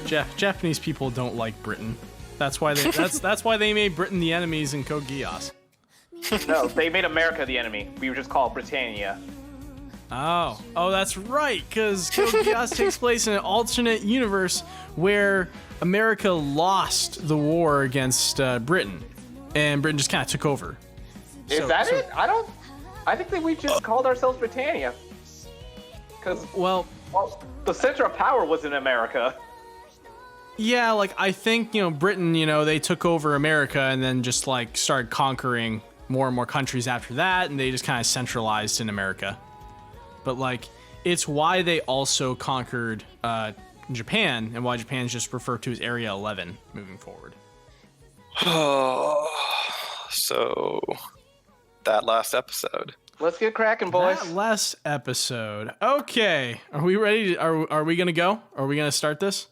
Japanese people don't like Britain. That's why that's why they made Britain the enemies in Code Geass. No, they made America the enemy. We were just called Britannia. Oh, that's right, because Code Geass takes place in an alternate universe where America lost the war against Britain, and Britain just kind of took over. Is that it? I think that we just called ourselves Britannia. Because, well, the center of power was in America. Yeah, like, I think, Britain, they took over America and then just, like, started conquering more and more countries after that, and they just kind of centralized in America. But, like, it's why they also conquered Japan, and why Japan's just referred to as Area 11 moving forward. So, that last episode. Let's get cracking, boys. That last episode. Okay, are we ready? Are we gonna go? Are we gonna start this?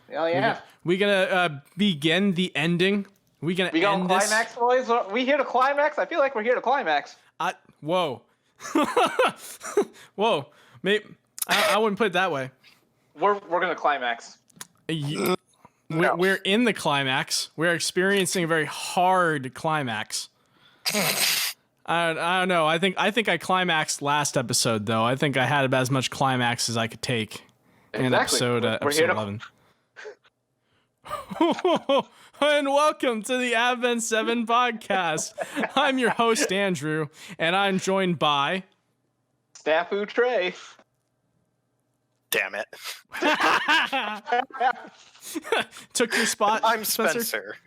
Hell yeah. We gonna begin the ending? We gonna end this? Climax, boys? Are we here to climax? I feel like we're here to climax. Whoa. Whoa. Maybe, I wouldn't put it that way. We're gonna climax. We're in the climax. We're experiencing a very hard climax. I don't know. I think I climaxed last episode, though. I think I had about as much climax as I could take in episode 11. And welcome to the Advent 7 podcast. I'm your host, Andrew, and I'm joined by... SNAFU Tre. Damn it. Took your spot, I'm Spencer.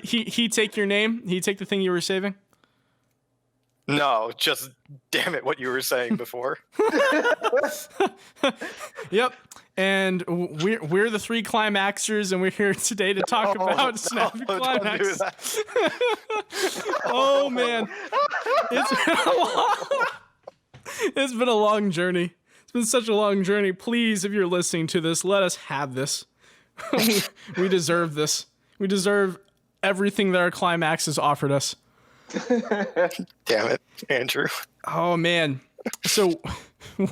He take your name? He take the thing you were saving? No, just damn it what you were saying before. Yep. And we're the three climaxers, and we're here today to talk about SNAFU Climax. Oh man, it's been a long journey. It's been such a long journey. Please, if you're listening to this, let us have this. We deserve this. We deserve everything that our climax has offered us. Damn it, Andrew. Oh man. So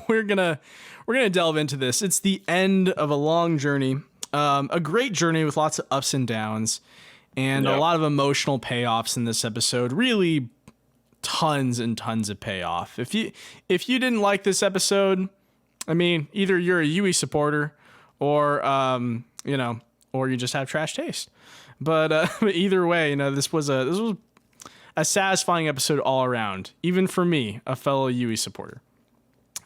we're gonna delve into this. It's the end of a long journey, a great journey with lots of ups and downs, and a lot of emotional payoffs in this episode. Really, tons and tons of payoff. If you didn't like this episode, I mean, either you're a Yui supporter, or or you just have trash taste. But either way, this was a satisfying episode all around, even for me, a fellow Yui supporter.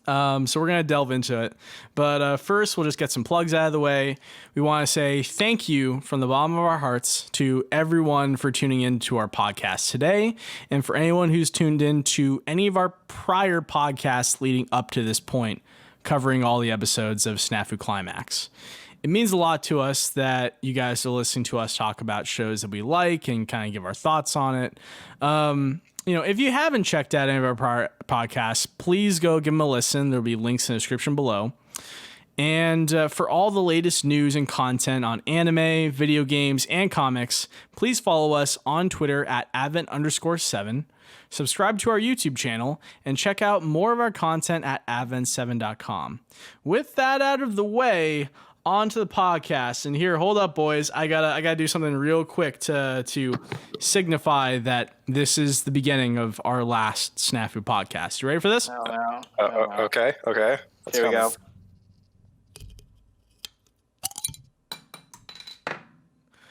So we're going to delve into it. But first, we'll just get some plugs out of the way. We want to say thank you from the bottom of our hearts to everyone for tuning in to our podcast today, and for anyone who's tuned in to any of our prior podcasts leading up to this point, covering all the episodes of SNAFU Climax. It means a lot to us that you guys are listening to us talk about shows that we like and kind of give our thoughts on it. If you haven't checked out any of our prior podcasts, please go give them a listen. There'll be links in the description below. And for all the latest news and content on anime, video games, and comics, please follow us on Twitter at Advent_7. Subscribe to our YouTube channel and check out more of our content at advent7.com. With that out of the way, on to the podcast. And here, hold up, boys. I gotta do something real quick to signify that this is the beginning of our last SNAFU podcast. You ready for this? No. Okay. Let's Here we go.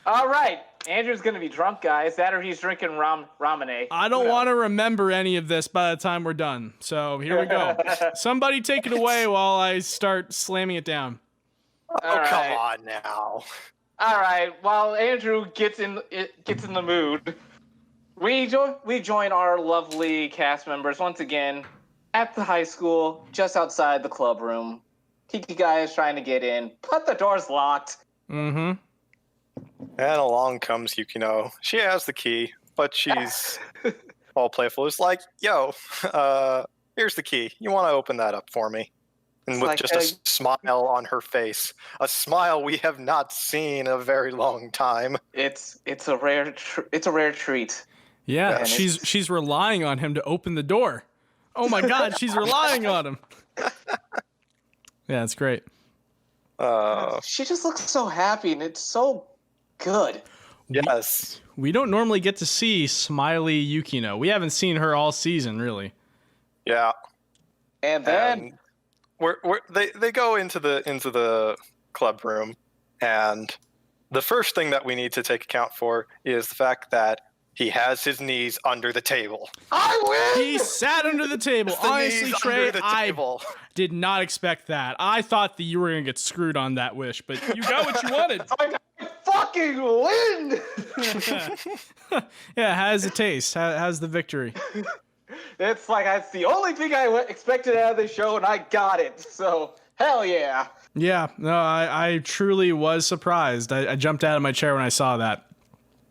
All right. Andrew's going to be drunk, guys. That or he's drinking ramen. I don't want to remember any of this by the time we're done. So here we go. Somebody take it away while I start slamming it down. Come on now. All right. While Andrew gets in the mood, we join our lovely cast members once again at the high school, just outside the club room. Kiki guy is trying to get in, but the door's locked. Mm-hmm. And along comes Yukino. She has the key, but she's all playful. It's like, yo, here's the key. You want to open that up for me? And with just a smile on her face, a smile we have not seen in a very long time. It's a rare treat. Yeah, she's relying on him to open the door. Oh my God, she's relying on him. Yeah, it's great. She just looks so happy, and it's so good. Yes. We don't normally get to see smiley Yukino. We haven't seen her all season, really. Yeah. And then They go into the club room, and the first thing that we need to take account for is the fact that he has his knees under the table. I win. He sat under the table. The Honestly, knees Trey, under the table. did not expect that. I thought that you were going to get screwed on that wish, but you got what you wanted. I fucking win. Yeah, how's the taste? How's the victory? It's like that's the only thing I expected out of this show, and I got it. So hell yeah. Yeah, no, I truly was surprised. I jumped out of my chair when I saw that.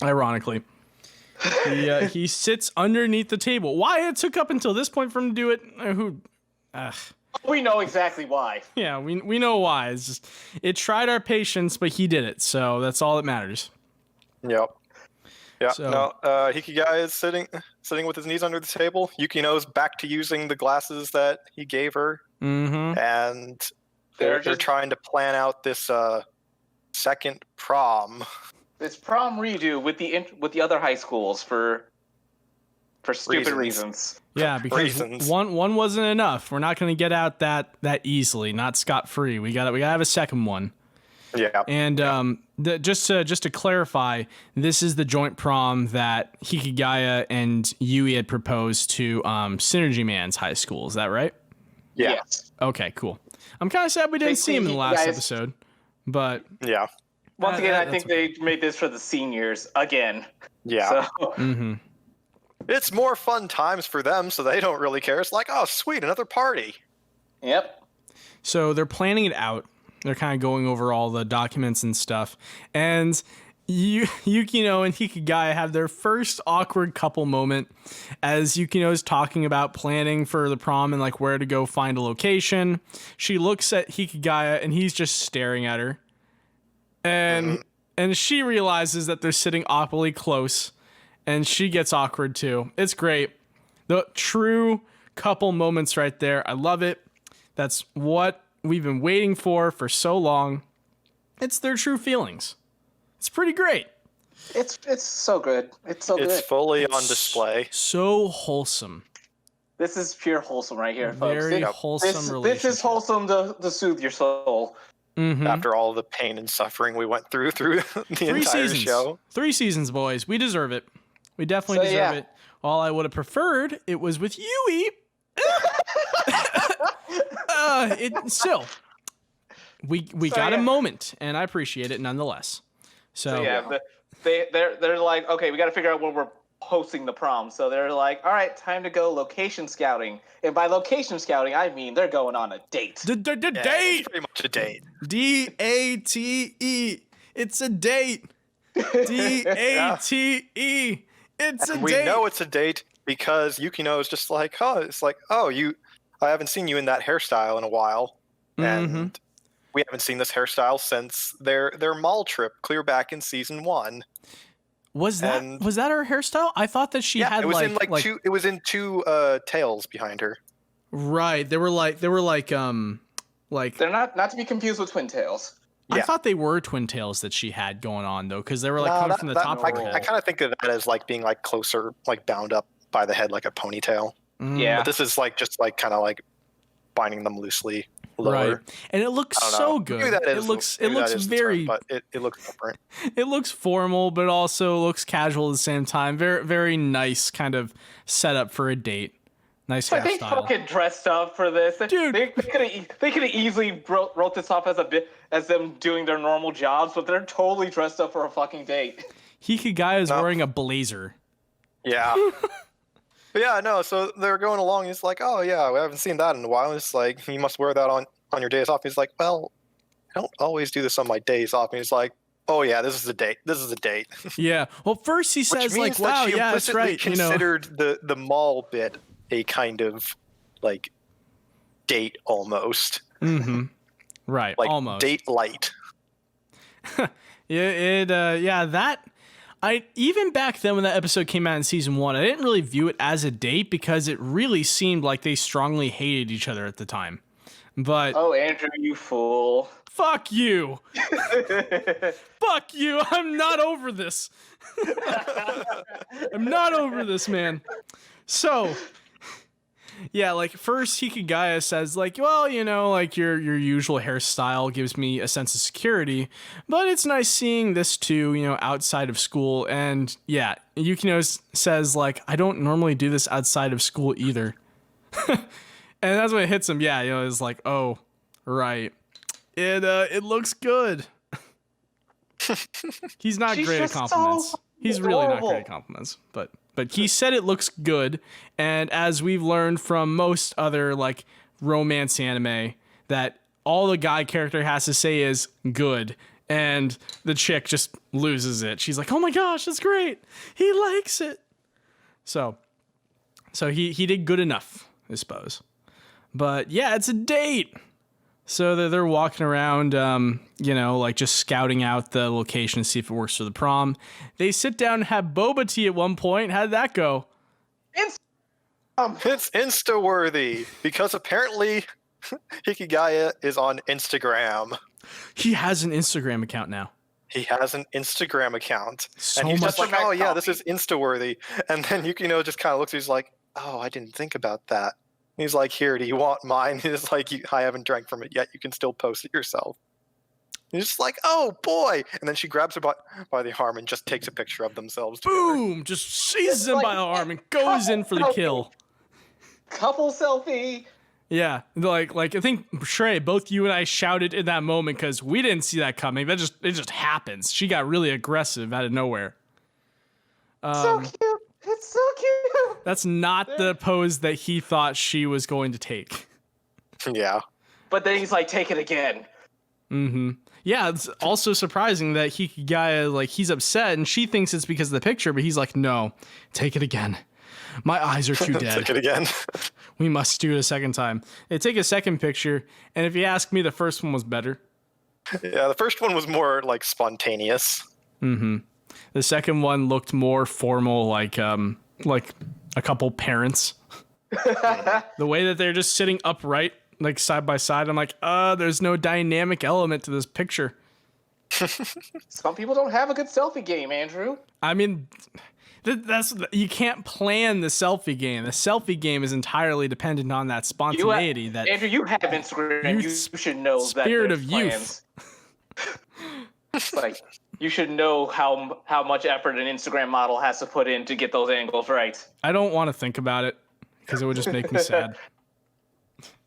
Ironically, he sits underneath the table. Why it took up until this point for him to do it? We know exactly why. Yeah, we know why. It's just it tried our patience, but he did it. So that's all that matters. Yep. Yeah. So- No. Hikigai is sitting with his knees under the table. Yukino's back to using the glasses that he gave her, and they're trying to plan out this second prom. This prom redo with the other high schools for stupid reasons. Yeah, because one wasn't enough. We're not going to get out that easily, not scot free. We got to have a second one. Yeah. And just to clarify, this is the joint prom that Hikigaya and Yui had proposed to Synergy Man's high school. Is that right? Yeah. Yes. Okay, cool. I'm kind of sad we didn't see him in the last episode, but yeah. Once again, I think they made this for the seniors again. Yeah. So. It's more fun times for them, so they don't really care. It's like, oh, sweet, another party. Yep. So they're planning it out. They're kind of going over all the documents and stuff. And Yukino and Hikigaya have their first awkward couple moment as Yukino is talking about planning for the prom and like where to go find a location. She looks at Hikigaya and he's just staring at her. And she realizes that they're sitting awkwardly close. And she gets awkward too. It's great. The true couple moments right there. I love it. That's what we've been waiting for so long. It's their true feelings. It's pretty great. It's so good. It's so good. It's fully on display. So wholesome. This is pure wholesome right here, folks. Very wholesome relationship. This is wholesome to soothe your soul. After all the pain and suffering we went through the entire show. 3 seasons, boys. We deserve it. We definitely deserve it. While I would have preferred it was with Yui. Still, we got a moment, and I appreciate it nonetheless. So yeah, they're like, okay, we got to figure out where we're hosting the prom. So they're like, all right, time to go location scouting. And by location scouting, I mean they're going on a date. Date. It's pretty much a date. DATE. It's a date. DATE. It's a date. We know it's a date because Yukino is just like, I haven't seen you in that hairstyle in a while, and we haven't seen this hairstyle since their mall trip clear back in season 1. Was that her hairstyle? I thought that she had it was like in two. It was in two tails behind her. Right. They were like they're not to be confused with twin tails. I thought they were twin tails that she had going on though, because they were like coming from the top of her head. I kind of think of that as like being like closer, like bound up by the head like a ponytail. Yeah. But this is like just like kind of like binding them loosely lower. Right. And it looks so good. It looks very, but it looks different. It looks formal, but also looks casual at the same time. Very, very nice kind of setup for a date. Nice hairstyle. They fucking dressed up for this, dude. They could have easily wrote this off as them doing their normal jobs, but they're totally dressed up for a fucking date. Hikigaya is wearing a blazer. Yeah. But yeah, no, so they're going along. He's like, oh, yeah, we haven't seen that in a while. It's like, you must wear that on your days off. He's like, well, I don't always do this on my days off. And he's like, oh, yeah, this is a date. This is a date. Yeah. Well, first he says, like, wow, yeah, that's right. Considered the mall bit a kind of, like, date almost. Right, like, almost. Date light. That... even back then when that episode came out in season 1, I didn't really view it as a date because it really seemed like they strongly hated each other at the time. But Oh, Andrew, you fool. fuck you. Fuck you. I'm not over this. I'm not over this, man. So, yeah, like first Hikigaya says like, well, you know, like your usual hairstyle gives me a sense of security, but it's nice seeing this too, you know, outside of school. And yeah, Yukino says like, I don't normally do this outside of school either. And that's when it hits him. Yeah, you know, it's like, oh, right. It looks good. He's not She's great at just compliments. so He's really not adorable. great at compliments, but he said it looks good, and as we've learned from most other like romance anime, that all the guy character has to say is good, and the chick just loses it. She's like, "Oh my gosh, that's great. He likes it." So he did good enough, I suppose. But yeah, it's a date. So they're walking around, you know, like just scouting out the location to see if it works for the prom. They sit down and have boba tea at one point. How did that go? It's Insta-worthy because apparently Hikigaya is on Instagram. He has an Instagram account now. He has an Instagram account. So and he's much. just like, oh yeah, this is Insta-worthy. And then Yukino just kind of looks, he's like, oh, I didn't think about that. He's like, here, do you want mine? He's like, I haven't drank from it yet. You can still post it yourself. He's just like, oh boy. And then she grabs her by the arm and just takes a picture of themselves together. Boom! Just seizes him by the arm and goes in for the kill. Couple selfie. Yeah, like I think Shrey, both you and I shouted in that moment because we didn't see that coming. It just happens. She got really aggressive out of nowhere. So cute. It's so cute. That's not the pose that he thought she was going to take. Yeah. But then he's like, take it again. Mm-hmm. Yeah, it's also surprising that Hikigaya, like, he's upset and she thinks it's because of the picture, but he's like, no, take it again. My eyes are too dead. Take it again. We must do it a second time. They take a second picture, and if you ask me, the first one was better. Yeah, the first one was more like spontaneous. Mm-hmm. The second one looked more formal, like a couple parents. The way that they're just sitting upright, like side by side, I'm like, there's no dynamic element to this picture. Some people don't have a good selfie game, Andrew. I mean, that's you can't plan the selfie game. The selfie game is entirely dependent on that spontaneity. Andrew, you have Instagram. You should know that spirit there's of plans. youth. Like, you should know how much effort an Instagram model has to put in to get those angles right. I don't want to think about it because it would just make me sad.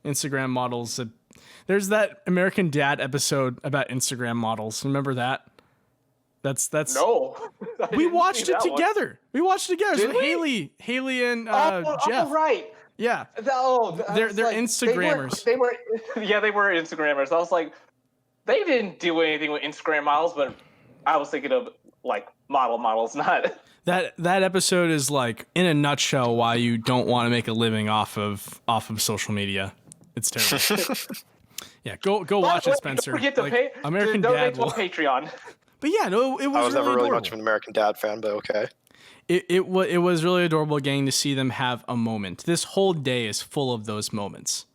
Instagram models. There's that American Dad episode about Instagram models. Remember that? That's No. We watched it together. We watched it together. Did With we? Haley and Jeff. Oh, right. Yeah. They're Instagrammers. They were Instagrammers. I was like, they didn't do anything with Instagram models, but I was thinking of like models, not. That episode is like in a nutshell why you don't want to make a living off of social media. It's terrible. Yeah, go watch it, Spencer. Don't forget to pay. American Donate Dad to will. Patreon. But yeah, no, it was. I was never really adorable. much of an American Dad fan, but okay. It was really adorable getting to see them have a moment. This whole day is full of those moments.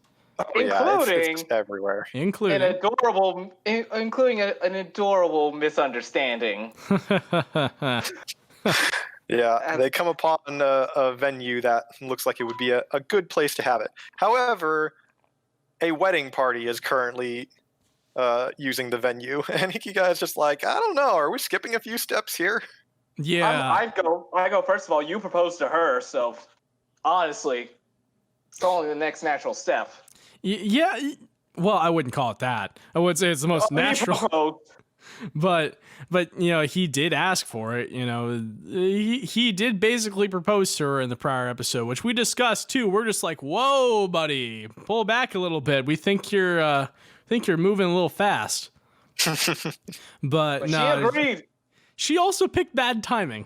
Oh, yeah, Including it's everywhere. Including an adorable misunderstanding. Yeah, they come upon a venue that looks like it would be a good place to have it. However, a wedding party is currently using the venue, and Ikigai is just like, I don't know, are we skipping a few steps here? Yeah. I go. First of all, you proposed to her, so honestly, it's only the next natural step. Yeah. Well, I wouldn't call it that. I would say it's the most natural. But you know, he did ask for it. You know, he did basically propose to her in the prior episode, which we discussed too. We're just like, whoa, buddy, pull back a little bit. We think you're moving a little fast. But no, she agreed. She also picked bad timing.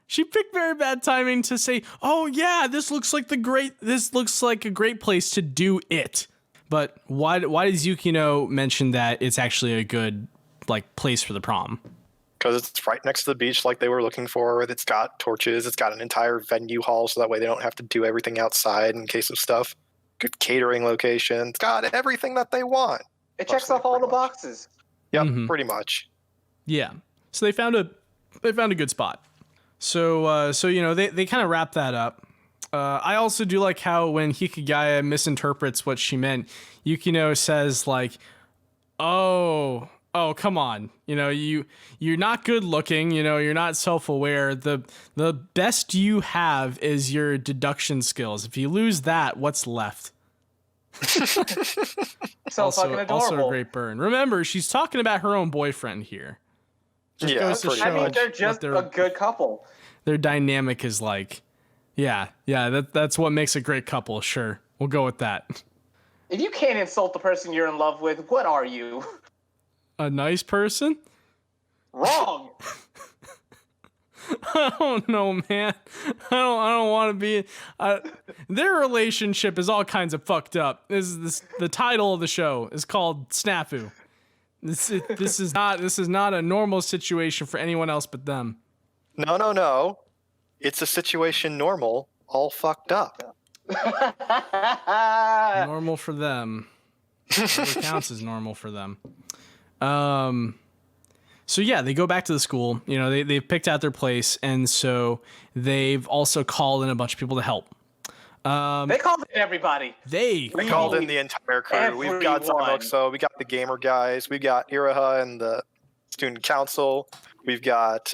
She picked very bad timing to say, "Oh yeah, this looks like a great place to do it." But why does Yukino mention that it's actually a good place for the prom? Because it's right next to the beach, like they were looking for. It's got torches. It's got an entire venue hall, so that way they don't have to do everything outside in case of stuff. good catering location. It's got everything that they want. It checks off all the boxes. Yep, pretty much. Yeah. So they found a good spot. So they kind of wrap that up. I also do like how when Hikigaya misinterprets what she meant, Yukino says like, "Oh, come on. You're not good looking, you're not self-aware. The best you have is your deduction skills. If you lose that, what's left?" So fucking adorable. Also a great burn. Remember, she's talking about her own boyfriend here. Goes to show they're just a good couple. Their dynamic is like, that's what makes a great couple. Sure, we'll go with that. If you can't insult the person you're in love with, what are you? A nice person? Wrong. I don't know, man. I don't want to be. Their relationship is all kinds of fucked up. The title of the show is called SNAFU. This is not a normal situation for anyone else but them. No. It's a situation normal, all fucked up. Normal for them. Whatever counts as normal for them. So yeah, they go back to the school. They've picked out their place, and so they've also called in a bunch of people to help. They called in everybody. They called in the entire crew. Everyone. We've got Samoxo, we got the gamer guys, we got Iraha and the student council, we've got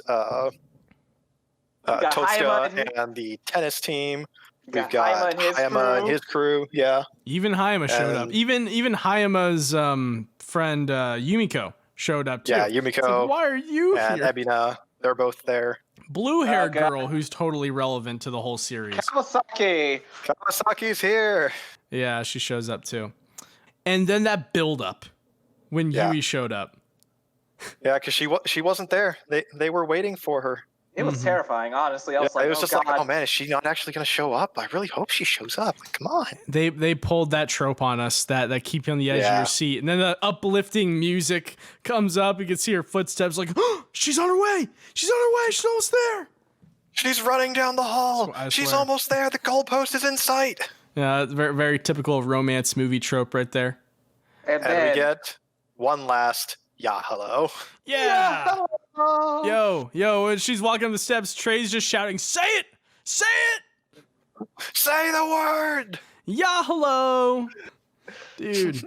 Totsuka and the tennis team. We've got Hayama and his crew. Yeah. Even Hayama showed up. Even Hayama's friend Yumiko showed up too. Yeah, Yumiko. Like, why are you and here? Ebina, they're both there. Blue-haired girl who's totally relevant to the whole series. Kawasaki's here. Yeah, she shows up too. And then that build-up when Yui showed up. Yeah, because she wasn't there. They were waiting for her. It was terrifying, honestly. I was like, it was just like, oh man, is she not actually going to show up? I really hope she shows up. Like, come on. They pulled that trope on us that keep you on the edge of your seat. And then the uplifting music comes up. You can see her footsteps like, oh, she's on her way. She's on her way. She's almost there. She's running down the hall. She's almost there. The goalpost is in sight. Yeah, very, very typical romance movie trope right there. And we get one last hello. Yeah. Yo, and she's walking up the steps. Trey's just shouting, say it! Say it! Say the word! Yeah, hello. Dude.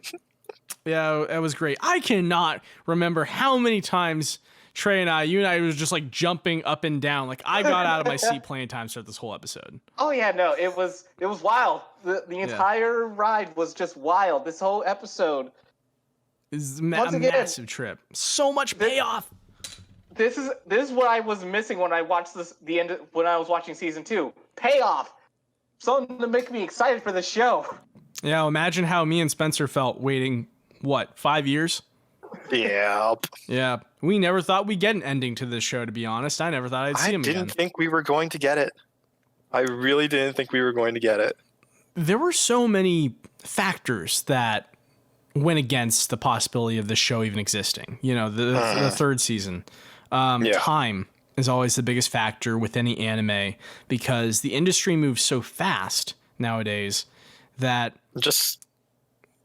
Yeah, that was great. I cannot remember how many times Trey and you and I was just like jumping up and down. Like I got out of my seat plenty of times throughout this whole episode. Oh yeah, no, it was wild. The entire ride was just wild. This whole episode is a massive trip. So much payoff. This is what I was missing when I watched when I was watching season 2. Payoff. Something to make me excited for the show. Yeah, imagine how me and Spencer felt waiting 5 years? Yep. Yeah. We never thought we'd get an ending to this show, to be honest. I never thought I'd see him again. I didn't think we were going to get it. I really didn't think we were going to get it. There were so many factors that went against the possibility of this show even existing. The third season. Time is always the biggest factor with any anime because the industry moves so fast nowadays that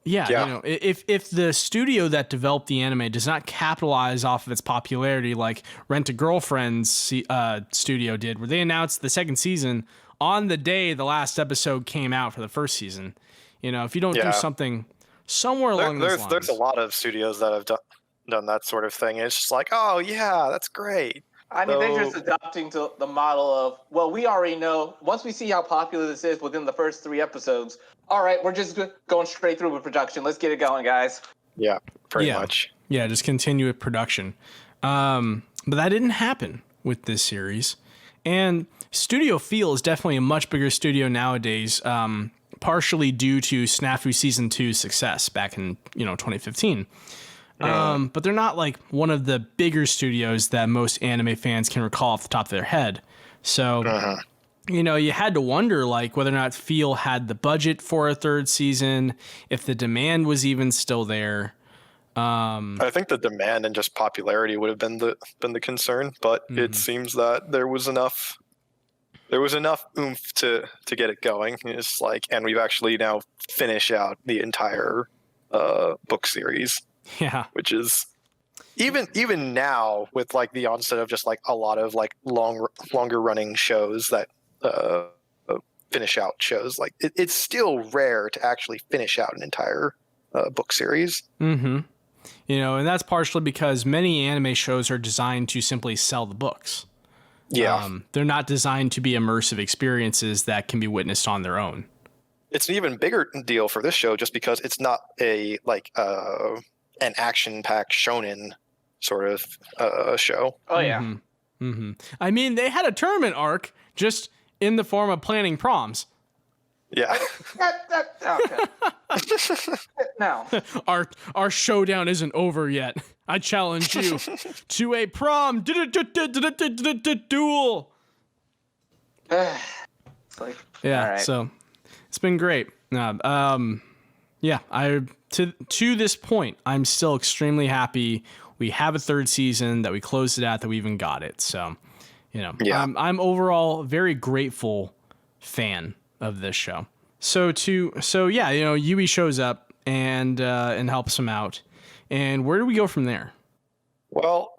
if the studio that developed the anime does not capitalize off of its popularity like Rent-A-Girlfriend's studio did, where they announced the second season on the day the last episode came out for the first season, if you don't do something somewhere along those lines. There's a lot of studios that have done that sort of thing. It's just like, oh yeah, that's great. I mean, they're just adopting to the model of, well, we already know once we see how popular this is within the first 3 episodes. All right, we're just going straight through with production. Let's get it going, guys. Yeah, pretty much. Yeah, just continue with production. But that didn't happen with this series. And Studio Feel is definitely a much bigger studio nowadays, partially due to SNAFU Season 2's success back in 2015. But they're not like one of the bigger studios that most anime fans can recall off the top of their head. So, you had to wonder like whether or not Feel had the budget for a third season, if the demand was even still there. I think the demand and just popularity would have been the concern, but it seems that there was enough there was enough oomph to get it going. It's like, and we've actually now finished out the entire book series. Yeah. Which is even now with like the onset of just like a lot of like longer running shows that finish out shows, like it's still rare to actually finish out an entire book series. Mm-hmm. You know, and that's partially because many anime shows are designed to simply sell the books. Yeah. They're not designed to be immersive experiences that can be witnessed on their own. It's an even bigger deal for this show just because it's not a like an action-packed shonen sort of show. Oh yeah. Mm-hmm. Mm-hmm. I mean, they had a tournament arc just in the form of planning proms. Yeah. Okay. Now, Our showdown isn't over yet. I challenge you to a prom duel. it's like, Yeah, all right. so it's been great. Yeah, to this point, I'm still extremely happy we have a third season, that we closed it out, that we even got it. So, you know, Yeah. I'm overall very grateful fan of this show. So yeah, you know, Yui shows up and helps him out. And where do we go from there? Well,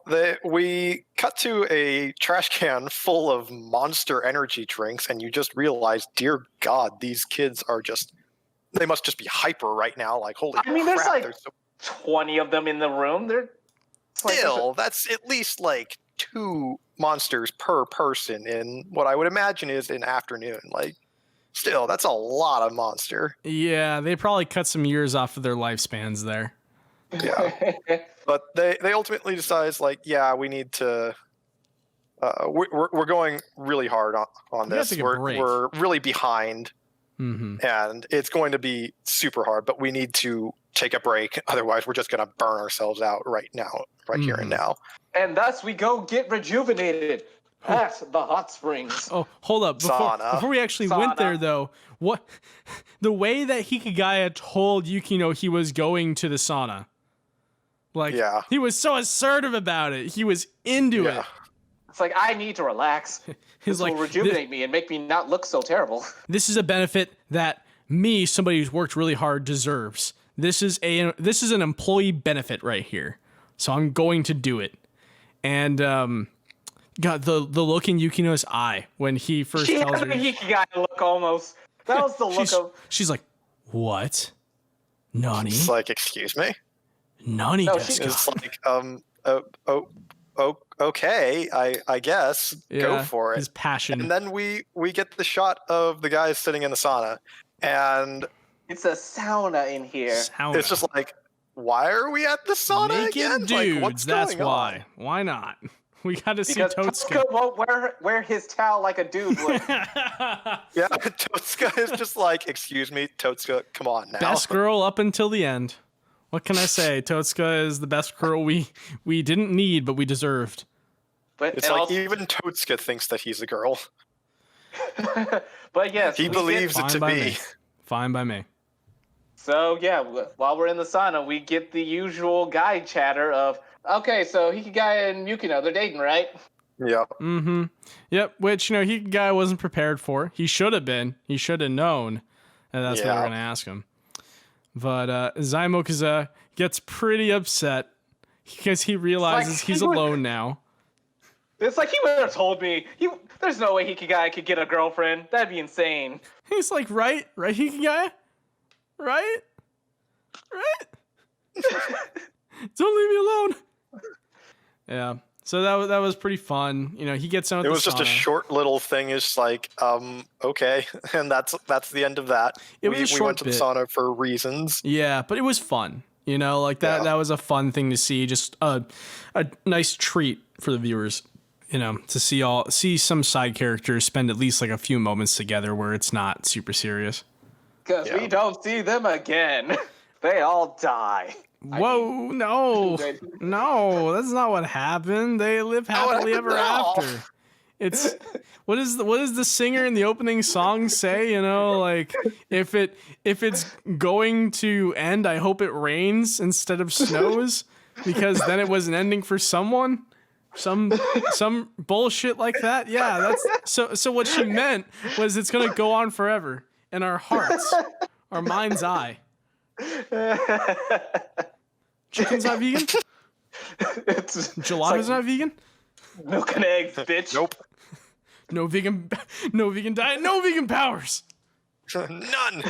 we cut to a trash can full of Monster energy drinks, and you just realize, dear God, these kids are they must just be hyper right now. Like, holy crap. I mean, there's like they're so 20 of them in the room. still, that's at least like 2 monsters per person in what I would imagine is an afternoon. Like, still, that's a lot of monster. Yeah, they probably cut some years off of their lifespans there. Yeah. But they ultimately decides, like, yeah, we need to. We're going really hard on We gotta this. take a break. We're really behind, Mm-hmm. and it's going to be super hard. But we need to take a break, otherwise we're just going to burn ourselves out right now, here and now. And thus we go get rejuvenated at the hot springs. Oh, hold up. Sauna. Before we actually went Sauna. there, though, the way that Hikigaya told Yukino he was going to the sauna, like, Yeah. he was so assertive about it. He was into it. It's like, I need to relax. He's This like, will rejuvenate me and make me not look so terrible. this is a benefit that me, somebody who's worked really hard, deserves. This is an employee benefit right here. So I'm going to do it. And God, the look in Yukino's eye when he first She tells had her, a Hikigai look almost. That was the look she's like, what? Nani? It's like, excuse me. Nani No, desu It's ka? like, okay, I guess go Yeah, for it. His passion. And then we get the shot of the guys sitting in the sauna, and It's a sauna in here. Sauna. it's just like, why are we at the sauna Naked again? dudes. Like, what's That's going why. Why not? We got to see Because Totsuka. Totsuka won't wear his towel like a dude would. on? Yeah, Totsuka is just like, excuse me, Totsuka, come on now. Best girl up until the end. What can I say? Totsuka is the best girl we didn't need, but we deserved. But It's and like also- even Totsuka thinks that he's a girl. but yes, He we believes get- it to by be. me. Fine by me. So yeah, while we're in the sauna, we get the usual guy chatter of, okay, so Hikigai and Yukino, they're dating, right? Yeah. Mm-hmm. Yep, which, you know, Hikigaya wasn't prepared for. He should have been. He should have known. And that's what we're Yeah. going to ask him. But Zaimokuza gets pretty upset because he realizes Like, he's he would- alone now. It's like he would have told me. There's no way Hikigai could get a girlfriend. That'd be insane. He's like, right, Hikigaya? Right? Don't leave me alone. Yeah. So that was pretty fun. You know, he gets on with It the was just a sauna. short little thing. It's like, okay, and that's the end of that. It was a we short went to the bit. sauna for reasons. Yeah, but it was fun. You know, like that. Yeah. That was a fun thing to see. Just a nice treat for the viewers. You know, to see some side characters spend at least like a few moments together where it's not super serious. Because Yeah. we don't see them again. They all die. Whoa, no, no, that's not what happened. They live happily happened ever at all. after. It's what is the singer in the opening song say? You know, like if it's going to end, I hope it rains instead of snows, because then it was an ending for someone. some bullshit like that. Yeah, that's so what she meant was it's gonna go on forever in our hearts, our mind's eye. Chicken's not vegan? Gelato's not vegan? Milk and eggs, bitch. Nope. No vegan diet, no vegan powers. None.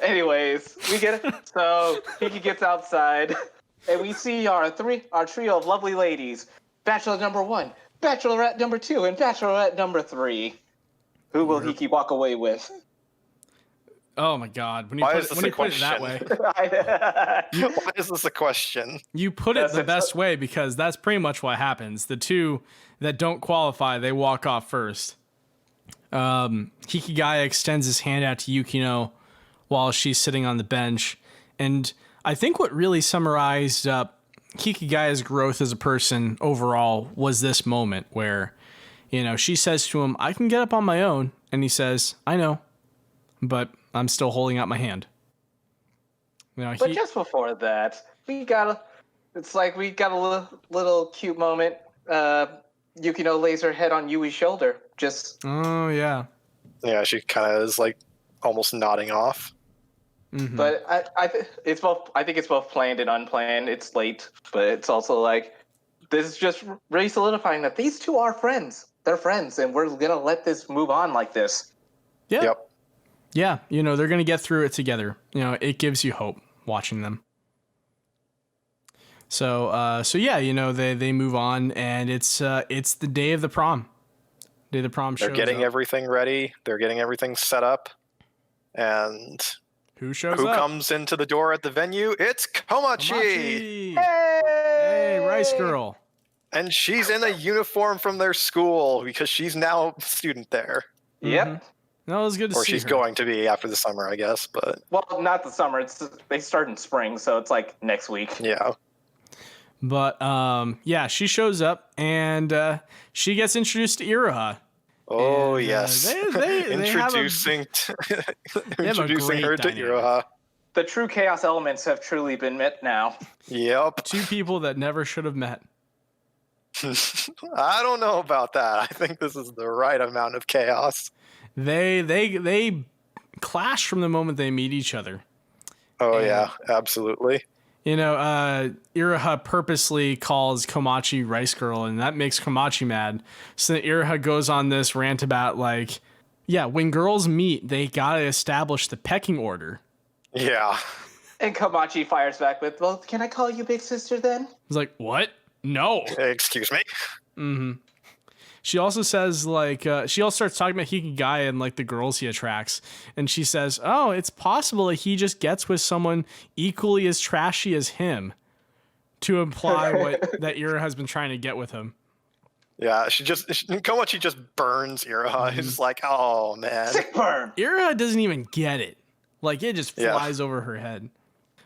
Anyways, we get it. So Kiki gets outside, and we see our trio of lovely ladies: Bachelor number 1, Bachelorette number 2, and Bachelorette number 3. Who will Kiki walk away with? Oh my God! When you put it that way, Why is this a question? you put it the best way because that's pretty much what happens. The two that don't qualify, they walk off first. Hikigaya extends his hand out to Yukino while she's sitting on the bench, and I think what really summarized up Hikigaya's growth as a person overall was this moment where, she says to him, "I can get up on my own," and he says, "I know, but I'm still holding out my hand." But just before that, we got a little cute moment. Yukino lays her head on Yui's shoulder. Oh yeah. Yeah, she kind of is like almost nodding off. Mm-hmm. But I think it's both planned and unplanned. It's late, but it's also like this is just really solidifying that these two are friends. They're friends, and we're gonna let this move on like this. Yeah. Yep. Yeah, they're going to get through it together. It gives you hope watching them. So yeah, they move on, and it's the day of the prom. Day of the prom shows They're getting up. everything ready. They're getting everything set up. And Who shows who up? comes into the door at the venue? It's Komachi! Hey, Rice Girl. And she's in a uniform from their school because she's now a student there. Yep. No, it was good to see Or she's her. going to be after the summer, I guess. But Well, not the summer. They start in spring, so it's like next week. yeah. But yeah, she shows up and she gets introduced to Iroha. Oh, And, yes. they Introducing have a great her to dynamic. Iroha. The true chaos elements have truly been met now. Yep. Two people that never should have met. I don't know about that. I think this is the right amount of chaos. They clash from the moment they meet each other. Oh, yeah, absolutely. Iroha purposely calls Komachi Rice Girl, and that makes Komachi mad. So then Iroha goes on this rant about, like, yeah, when girls meet, they gotta establish the pecking order. Yeah. And Komachi fires back with, "Well, can I call you big sister then?" It's like, what? No. Excuse me? Mm-hmm. She also says, like, she also starts talking about Hikigaya and, like, the girls he attracts. And she says, oh, it's possible that he just gets with someone equally as trashy as him, to imply that Iroha has been trying to get with him. Yeah, Komachi just burns Iroha. He's like, oh, man. Sick burn! Iroha doesn't even get it. Like, it just flies over her head.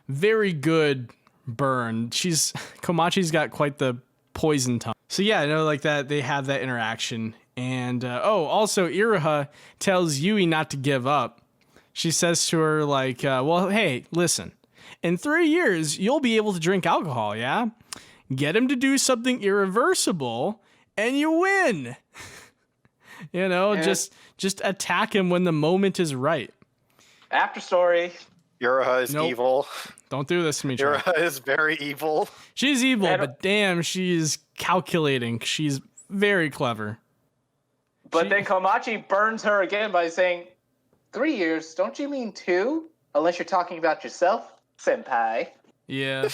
Very good burn. Komachi's got quite the poison tongue. So yeah, like that, they have that interaction. And, also Iroha tells Yui not to give up. She says to her, like, well, hey, listen, in 3 years, you'll be able to drink alcohol, yeah? Get him to do something irreversible, and you win. Just attack him when the moment is right. After story. Iroha is evil. Don't do this to me, Trey. Iroha is very evil. She's evil, but damn, she's calculating. She's very clever. But then Komachi burns her again by saying, 3 years? Don't you mean 2? Unless you're talking about yourself, senpai. Yeah.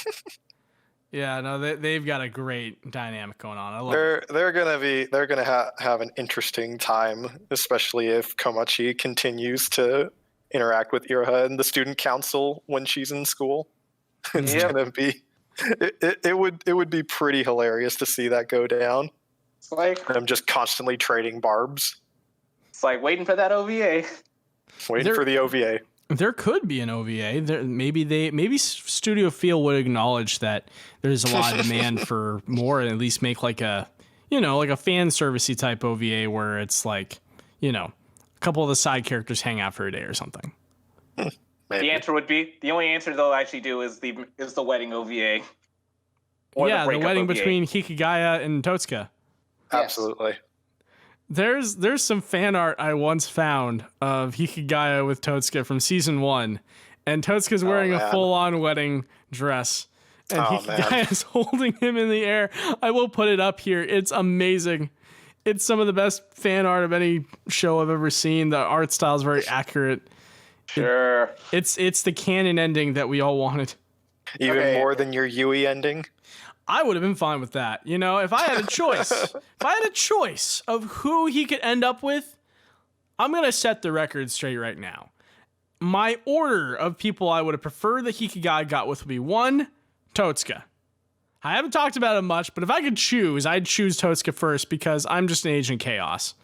Yeah, no, they've got a great dynamic going on. I love it. They're gonna have an interesting time, especially if Komachi continues to interact with Iroha in the student council when she's in school. It's gonna be it would be pretty hilarious to see that go down. It's like I'm just constantly trading barbs. It's like waiting for that OVA. Waiting for the OVA. There could be an OVA. Maybe Studio Feel would acknowledge that there's a lot of demand for more, and at least make like a fan servicey type OVA where it's like, a couple of the side characters hang out for a day or something. The only answer they'll actually do is the wedding OVA. Yeah, the breakup wedding of the between eight. Hikigaya and Totsuka. Yes. Absolutely. There's some fan art I once found of Hikigaya with Totsuka from season 1, and Totsuka's wearing a man. full-on wedding dress, and Oh, Hikigaya is holding him in the air. I will put it up here. It's amazing. It's some of the best fan art of any show I've ever seen. The art style is very accurate. Sure. It's the canon ending that we all wanted. Even Okay. more than your Yui ending. I would have been fine with that. You know, if I had a choice of who he could end up with, I'm going to set the record straight right now. My order of people I would have preferred that Hikigaya got with would be 1, Totsuka. I haven't talked about it much, but if I could choose, I'd choose Totsuka first because I'm just an agent of chaos.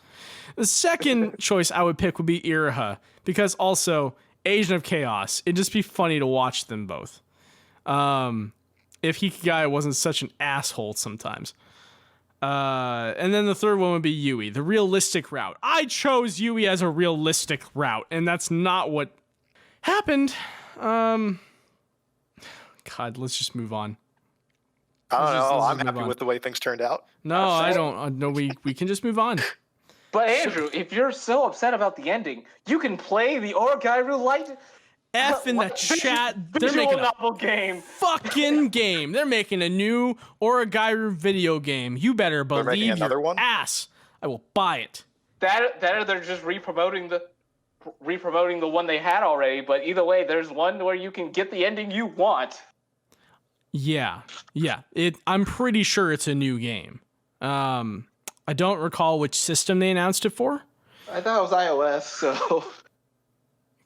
The second choice I would pick would be Iraha because also agent of chaos. It'd just be funny to watch them both. If Hikigaya wasn't such an asshole sometimes. And then the third one would be Yui, the realistic route. I chose Yui as a realistic route, and that's not what happened. God, let's just move on. I don't know. let's I'm just move happy on. with the way things turned out. No, I don't. No, we can just move on. But Andrew, if you're so upset about the ending, you can play the Origairu Light F in the chat. They're visual making a novel game. fucking game. They're making a new Origairu video game. You better making believe another your one? ass. I will buy it. That or they're just re-promoting the one they had already. But either way, there's one where you can get the ending you want. Yeah. I'm pretty sure it's a new game. I don't recall which system they announced it for. I thought it was iOS, so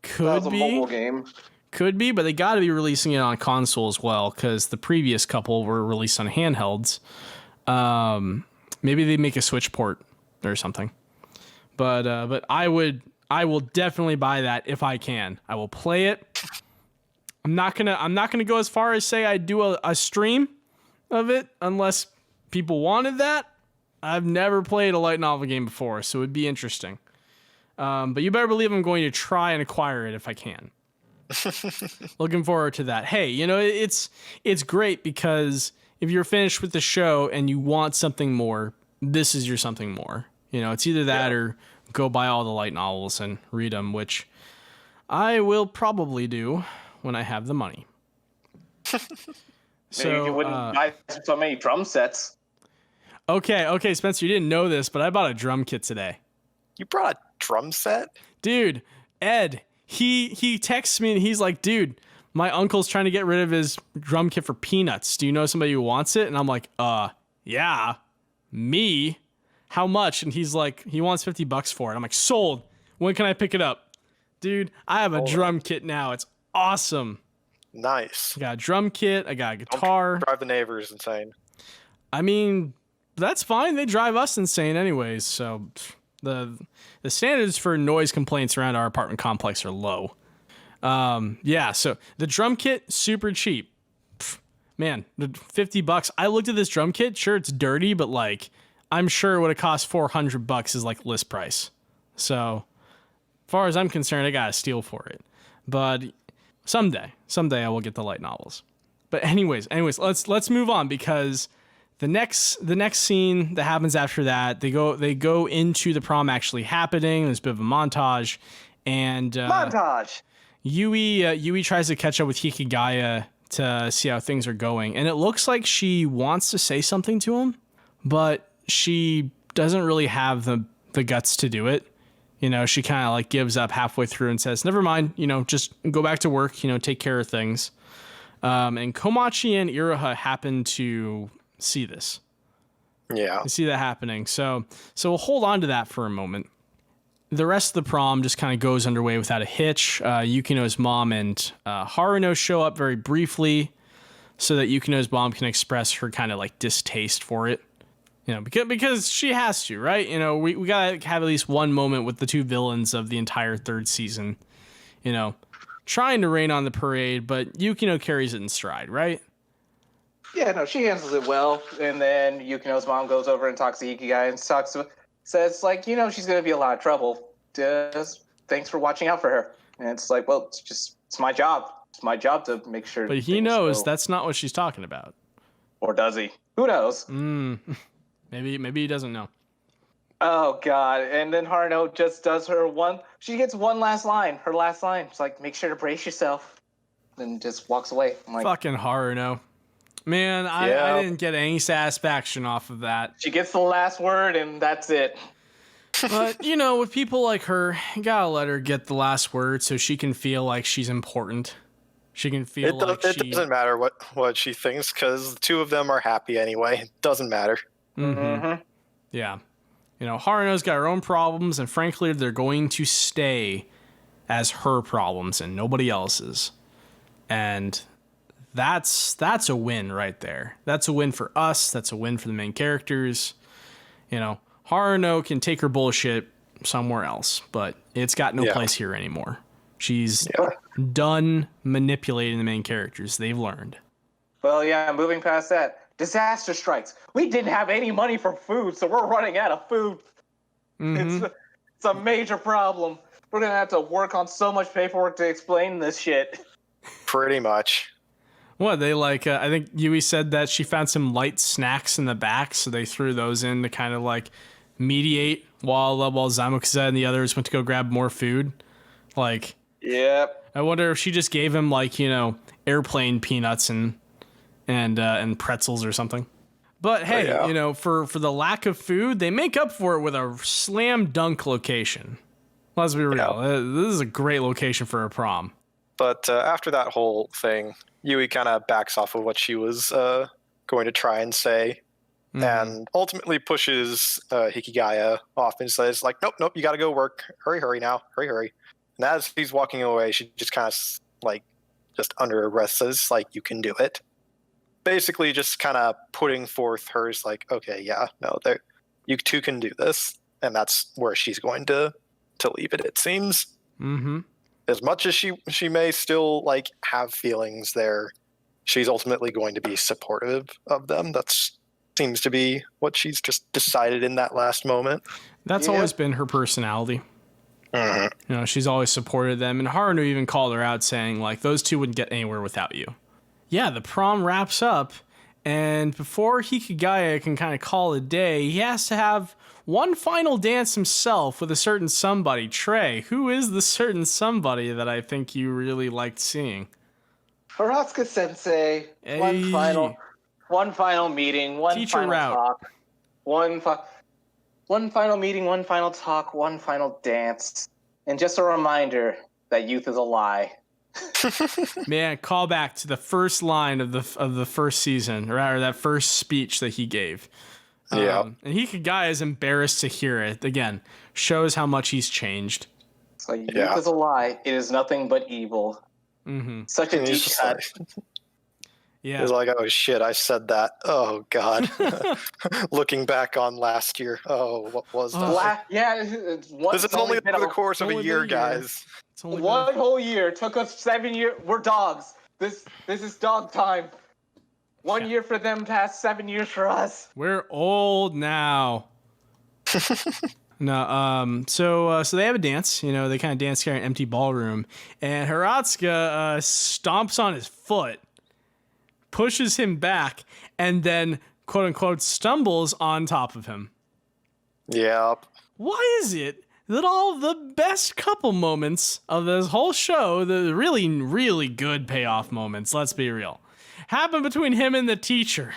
Could a be. mobile game. Could be, but they got to be releasing it on console as well because the previous couple were released on handhelds. Maybe they make a Switch port or something. But I will definitely buy that if I can. I will play it. I'm not gonna go as far as say I do a stream of it unless people wanted that. I've never played a light novel game before, so it'd be interesting. But you better believe I'm going to try and acquire it if I can. Looking forward to that. Hey, you know, it's great because if you're finished with the show and you want something more, this is your something more. You know, it's either that or go buy all the light novels and read them, which I will probably do when I have the money. Maybe you wouldn't buy so many drum sets. Okay, Spencer, you didn't know this, but I bought a drum kit today. You brought a drum set? Dude, Ed, he texts me and he's like, dude, my uncle's trying to get rid of his drum kit for peanuts. Do you know somebody who wants it? And I'm like, yeah, me. How much? And he's like, he wants $50 for it. I'm like, sold. When can I pick it up? Dude, I have a drum kit now. It's awesome. Nice. I got a drum kit. I got a guitar. Drive the neighbors insane. I mean, that's fine. They drive us insane anyways. So the standards for noise complaints around our apartment complex are low. Yeah, so the drum kit, super cheap. Man, $50. I looked at this drum kit. Sure, it's dirty, but like, I'm sure it would have cost $400 is like list price. So, as far as I'm concerned, I got a steal for it. But someday I will get the light novels. But anyways, let's move on because the next scene that happens after that, they go into the prom actually happening. There's a bit of a montage, and Montage. Yui tries to catch up with Hikigaya to see how things are going, and it looks like she wants to say something to him, but she doesn't really have the guts to do it. You know, she kind of like gives up halfway through and says, never mind, you know, just go back to work, you know, take care of things. And Komachi and Iraha happen to see this. Yeah. I see that happening. So we'll hold on to that for a moment. The rest of the prom just kind of goes underway without a hitch. Yukino's mom and Haruno show up very briefly so that Yukino's mom can express her kind of like distaste for it. You know, because she has to, right? You know, we gotta have at least one moment with the two villains of the entire third season. You know, trying to rain on the parade, but Yukino carries it in stride, right? Yeah, no, she handles it well. And then Yukino's mom goes over and talks to Ikigai and says, like, you know, she's going to be a lot of trouble. Just thanks for watching out for her. And it's like, well, it's my job. It's my job to make sure. But he knows that's not what she's talking about. Or does he? Who knows? Maybe he doesn't know. Oh God! And then Haruno just does her one. She gets one last line. Her last line. She's like, "Make sure to brace yourself," then just walks away. I'm like, Fucking Haruno. Man, I didn't get any satisfaction off of that. she gets the last word, and that's it. But, you know, with people like her, you gotta let her get the last word so she can feel like she's important. She can feel It doesn't matter what she thinks, because the two of them are happy anyway. It doesn't matter. Mm-hmm. Yeah. You know, Haruno's got her own problems, and frankly, they're going to stay as her problems and nobody else's. And that's a win right there. That's a win for us. That's a win for the main characters. You know, Haruno can take her bullshit somewhere else, but it's got no place here anymore. She's done manipulating the main characters. They've learned. Well, yeah, moving past that. Disaster strikes. We didn't have any money for food, so we're running out of food. It's a major problem. We're going to have to work on so much paperwork to explain this shit. Pretty much. What, they I think Yui said that she found some light snacks in the back, so they threw those in to kind of mediate while Zamukuza and the others went to go grab more food. Yep. I wonder if she just gave him airplane peanuts and pretzels or something. But hey, you know, for the lack of food, they make up for it with a slam dunk location. Let's be real. This is a great location for a prom. But after that whole thing, Yui kind of backs off of what she was going to try and say, and ultimately pushes Hikigaya off and says, nope, you got to go work. Hurry now. Hurry. And as he's walking away, she just kind of, just under her breath says, you can do it. Basically just kind of putting forth hers, okay, yeah, no, you two can do this. And that's where she's going to leave it, it seems. Mm-hmm. As much as she may still have feelings there, she's ultimately going to be supportive of them. That seems to be what she's just decided in that last moment. That's always been her personality. You know, she's always supported them, and Haruno even called her out, saying those two wouldn't get anywhere without you. Yeah, the prom wraps up, and before Hikigaya can kind of call it a day, he has to have one final dance himself with a certain somebody. Trey, who is the certain somebody that I think you really liked seeing? Hiratsuka Sensei. Hey. One final meeting. One Teacher final route. talk. One final meeting. One final talk. One final dance. And just a reminder that youth is a lie. Man, call back to the first line of the first season, or rather that first speech that he gave. And Hikigaya is embarrassed to hear it. Again, shows how much he's changed. So youth is a lie. It is nothing but evil. Such a deep cut. Yeah. He's like, oh shit, I said that. Oh god. Looking back on last year. Oh, what was that? This is only over the course of a year, guys. One whole year. Took us 7 years. We're dogs. This is dog time. 1 year for them past 7 years for us. We're old now. No, so they have a dance. You know, they kind of dance here in an empty ballroom, and Hiratsuka stomps on his foot, pushes him back, and then quote unquote stumbles on top of him. Yep. Why is it that all the best couple moments of this whole show, the really, really good payoff moments, let's be real, happen between him and the teacher?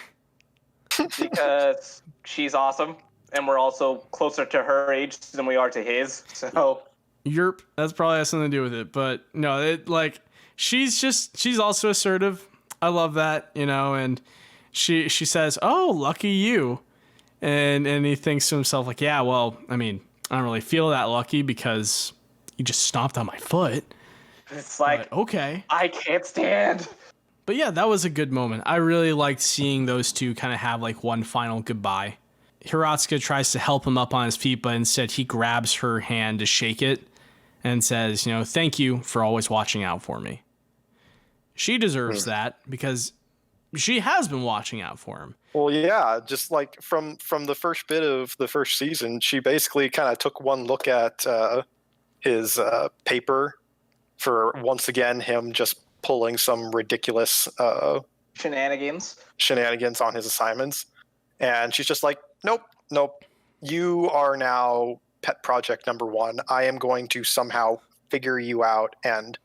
Because she's awesome, and we're also closer to her age than we are to his. So, Yerp, that's probably has something to do with it. But no, she's also assertive. I love that, you know, and she says, "Oh, lucky you," and he thinks to himself yeah, well, I mean, I don't really feel that lucky because you just stomped on my foot. It's okay, I can't stand. But yeah, that was a good moment. I really liked seeing those two kind of have one final goodbye. Hiratsuka tries to help him up on his feet, but instead he grabs her hand to shake it and says, you know, thank you for always watching out for me. She deserves that because she has been watching out for him. Well, yeah, just from the first bit of the first season, she basically kind of took one look at his paper for once again him just pulling some ridiculous shenanigans on his assignments. And she's just like, nope. You are now pet project number 1. I am going to somehow figure you out and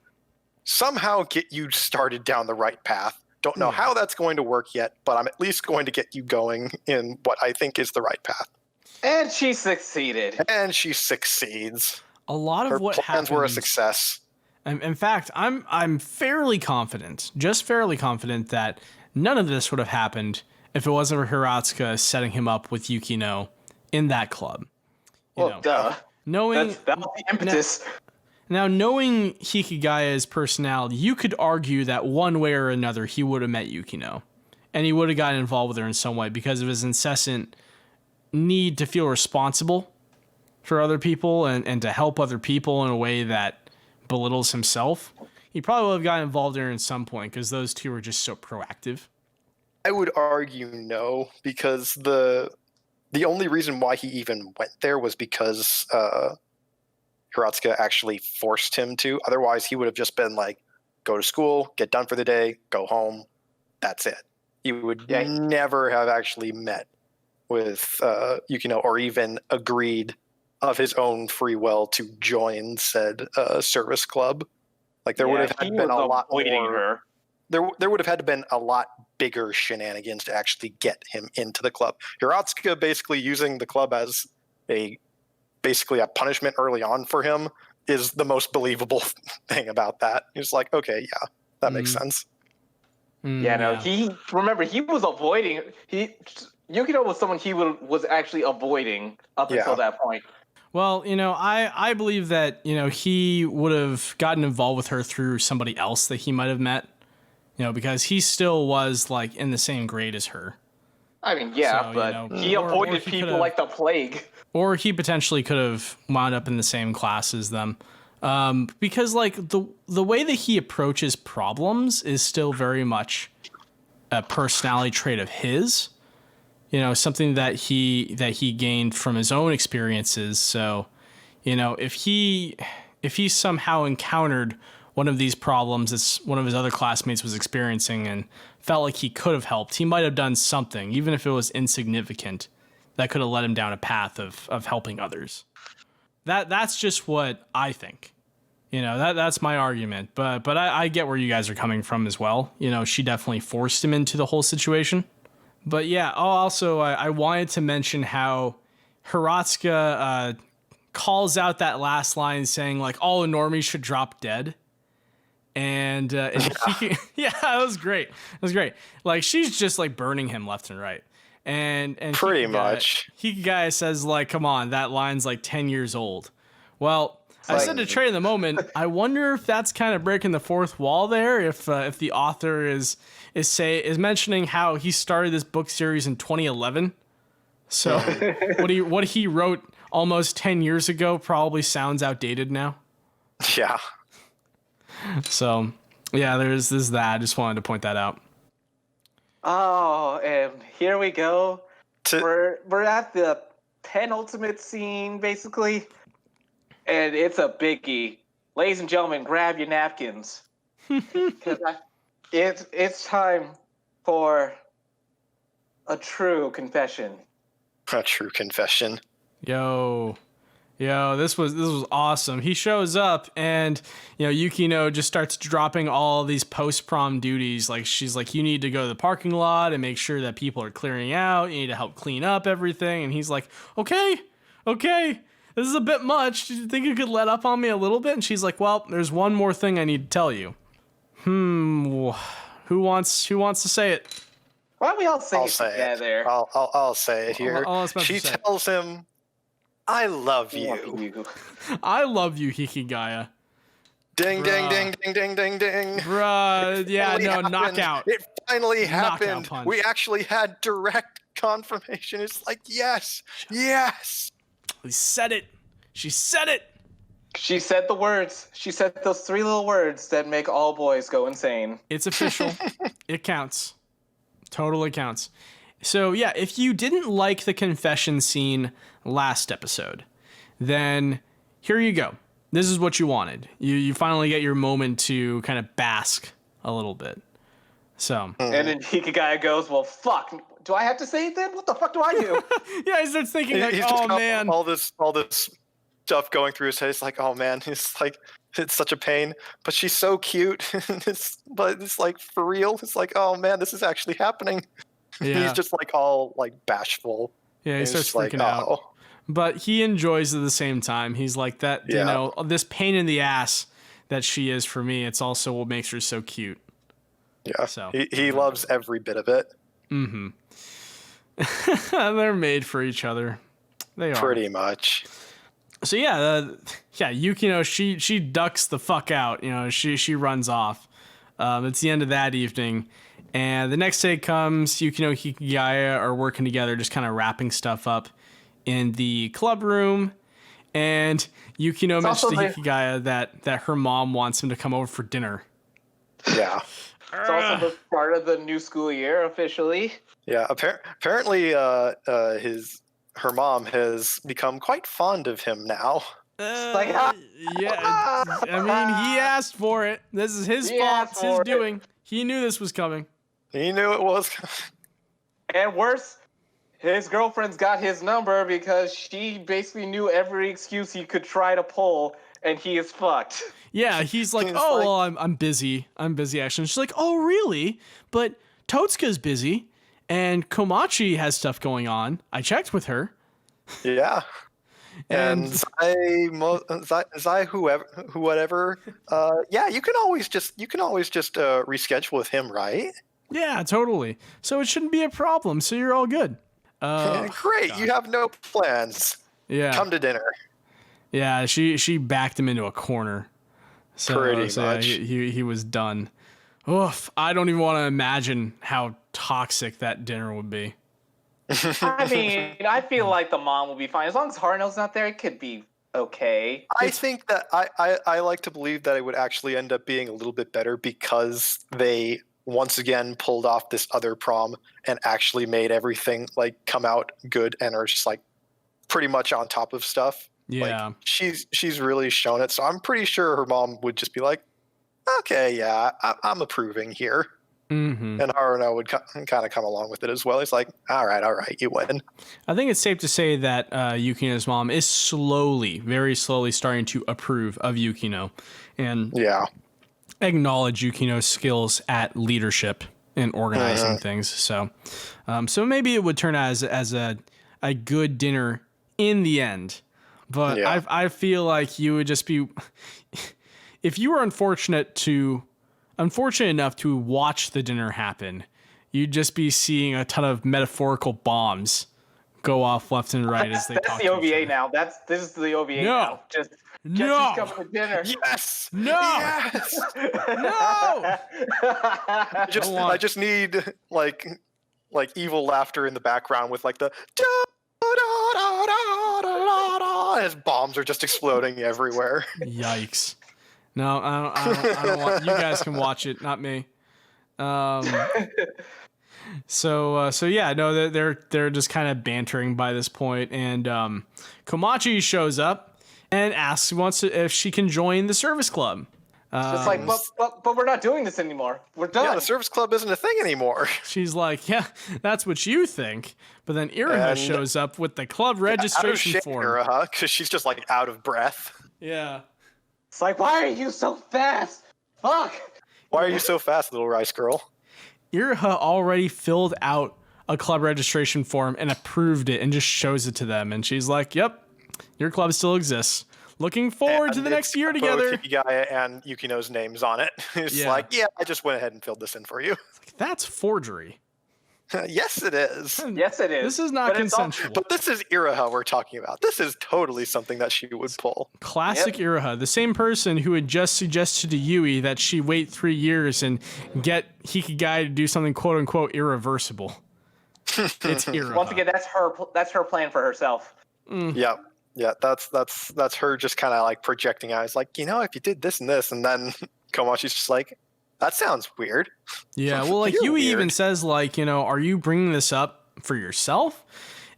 somehow get you started down the right path. Don't know how that's going to work yet, but I'm at least going to get you going in what I think is the right path. And she succeeded. And she succeeds. A lot of Her what plans were a success. In fact, I'm fairly confident, just fairly confident, that none of this would have happened if it wasn't for Hiratsuka setting him up with Yukino in that club. Duh. Knowing that was the impetus. Now, knowing Hikigaya's personality, you could argue that one way or another he would have met Yukino, and he would have gotten involved with her in some way because of his incessant need to feel responsible for other people and to help other people in a way that belittles himself. He probably would have gotten involved in her in some point because those two were just so proactive. I would argue no, because the only reason why he even went there was because Hiratsuka actually forced him to. Otherwise, he would have just been like, go to school, get done for the day, go home. That's it. He would never have actually met with Yukino or even agreed of his own free will to join said service club. Like there would have had been a lot more. Her. There would have had to been a lot bigger shenanigans to actually get him into the club. Hiratsuka basically using the club as basically a punishment early on for him is the most believable thing about that. He's like, okay, yeah, that makes sense. He was avoiding. Yukino was someone he was actually avoiding up until that point. Well, I believe that, he would have gotten involved with her through somebody else that he might have met, because he still was like in the same grade as her. I mean, yeah, so, but he avoided people like the plague. Or he potentially could have wound up in the same class as them. Because like the way that he approaches problems is still very much a personality trait of his. Something that he gained from his own experiences. So, if he somehow encountered one of these problems that one of his other classmates was experiencing and felt like he could have helped, he might have done something, even if it was insignificant, that could have led him down a path of helping others. That's just what I think. That's my argument. But I get where you guys are coming from as well. She definitely forced him into the whole situation. But yeah, also I wanted to mention how Hiratsuka calls out that last line saying like all the normies should drop dead. And that was great. It was great. Like she's just like burning him left and right. And pretty much. Hikigai says like, come on, that line's like 10 years old. Well, I said to Tre in the moment, I wonder if that's kind of breaking the fourth wall there. If the author is mentioning how he started this book series in 2011. So what he wrote almost 10 years ago probably sounds outdated now. Yeah. So yeah, there's that. I just wanted to point that out. Oh, and here we go. We're at the penultimate scene, basically. And it's a biggie. Ladies and gentlemen, grab your napkins. Because it's time for a true confession. A true confession. Yo, this was awesome. He shows up and, Yukino just starts dropping all these post-prom duties. Like, she's like, you need to go to the parking lot and make sure that people are clearing out. You need to help clean up everything. And he's like, okay. This is a bit much. Do you think you could let up on me a little bit? And she's like, well, there's one more thing I need to tell you. Who wants to say it? Why don't we all say it together? I'll say it here. She tells him, I love you. I love you, Hikigaya. Ding, ding, ding, ding, ding, ding, ding. Bruh, yeah, no, happened. Knockout. It finally happened. We actually had direct confirmation. It's like, yes. He said it. She said it. She said the words. She said those 3 little words that make all boys go insane. It's official. It counts. Totally counts. So yeah, if you didn't like the confession scene last episode, then here you go. This is what you wanted. You finally get your moment to kind of bask a little bit. So. And then Hikigaya goes, well, fuck. Do I have to say it then? What the fuck do I do? Yeah, he starts thinking like, He's oh just got man. all this stuff going through his head. It's like, oh man, it's like it's such a pain. But she's so cute. But it's like for real. It's like, oh man, this is actually happening. Yeah. He's just like all like bashful. Yeah, he And starts it's like, freaking out. oh. But he enjoys it at the same time. He's like that, you Yeah. know, this pain in the ass that she is for me. It's also what makes her so cute. Yeah. So He loves every bit of it. Mm-hmm. They're made for each other. They are. Pretty much. So yeah, Yukino, she ducks the fuck out. You know, she runs off. It's the end of that evening, and the next day comes. Yukino and Hikigaya are working together, just kind of wrapping stuff up in the club room. And Yukino mentions to Hikigaya that her mom wants him to come over for dinner. Yeah. It's also the start of the new school year officially. Yeah. Apparently, her mom has become quite fond of him now. Like, Yeah, I mean, he asked for it. This is his fault. It's his doing. He knew this was coming. He knew it was. And worse, his girlfriend's got his number because she basically knew every excuse he could try to pull, and he is fucked. Yeah, he's like, He's oh, like- well, I'm busy. I'm busy, actually. And she's like, oh, really? But Totsuka's busy, and Komachi has stuff going on. I checked with her. Yeah. And Zai, whoever. Yeah, you can always just reschedule with him, right? yeah, totally. So it shouldn't be a problem. So you're all good. Great, God. you have no plans. Yeah. Come to dinner. Yeah, she backed him into a corner. So, Pretty yeah, much. he was done. Oof, I don't even want to imagine how toxic that dinner would be. I mean, I feel like the mom will be fine. As long as Haruno's not there, it could be okay. I think that I like to believe that it would actually end up being a little bit better because they once again pulled off this other prom and actually made everything like come out good and are just like pretty much on top of stuff. Yeah. Like, she's really shown it, so I'm pretty sure her mom would just be like, okay, yeah, I'm approving here. Mm-hmm. And Haruno would kind of come along with it as well. He's like, all right, you win. I think it's safe to say that Yukino's mom is very slowly starting to approve of Yukino and Yeah. acknowledge Yukino's skills at leadership and organizing things. So maybe it would turn out as a good dinner in the end. But Yeah. I feel like you would just be, if you were unfortunate enough to watch the dinner happen, you'd just be seeing a ton of metaphorical bombs go off left and right as they That's talk the to each OVA other. now. This is the OVA No. now. Just No. who's coming to dinner. Yes. No. Yes. No. I just need like evil laughter in the background with like the as bombs are just exploding everywhere. Yikes. No, I don't want, you guys can watch it, not me. So yeah, no, they're just kind of bantering by this point, and Komachi shows up and asks if she can join the service club. Just like, but we're not doing this anymore. We're done. Yeah, the service club isn't a thing anymore. She's like, yeah, that's what you think. But then Iraha And- shows up with the club registration form. Because she's just like out of breath. Yeah. It's like, why are you so fast? Fuck. Why are you so fast, little rice girl? Iraha already filled out a club registration form and approved it and just shows it to them. And she's like, yep, your club still exists. Looking forward to the next year together. Both Hikigaya and Yukino's names on it. It's Yeah. like, yeah, I just went ahead and filled this in for you. That's forgery. Yes, it is. Yes, it is. This is not But it's consensual. But this is Iraha we're talking about. This is totally something that she would pull. Classic Iraha, the same person who had just suggested to Yui that she wait 3 years and get Hikigaya to do something quote unquote irreversible. It's Iraha. Once again, that's her plan for herself. Yeah. Yeah, that's her just kind of like projecting out. It's like, if you did this and this, and then Komachi's just like, that sounds weird. Yeah, well, like You're Yui weird. even says, like, are you bringing this up for yourself?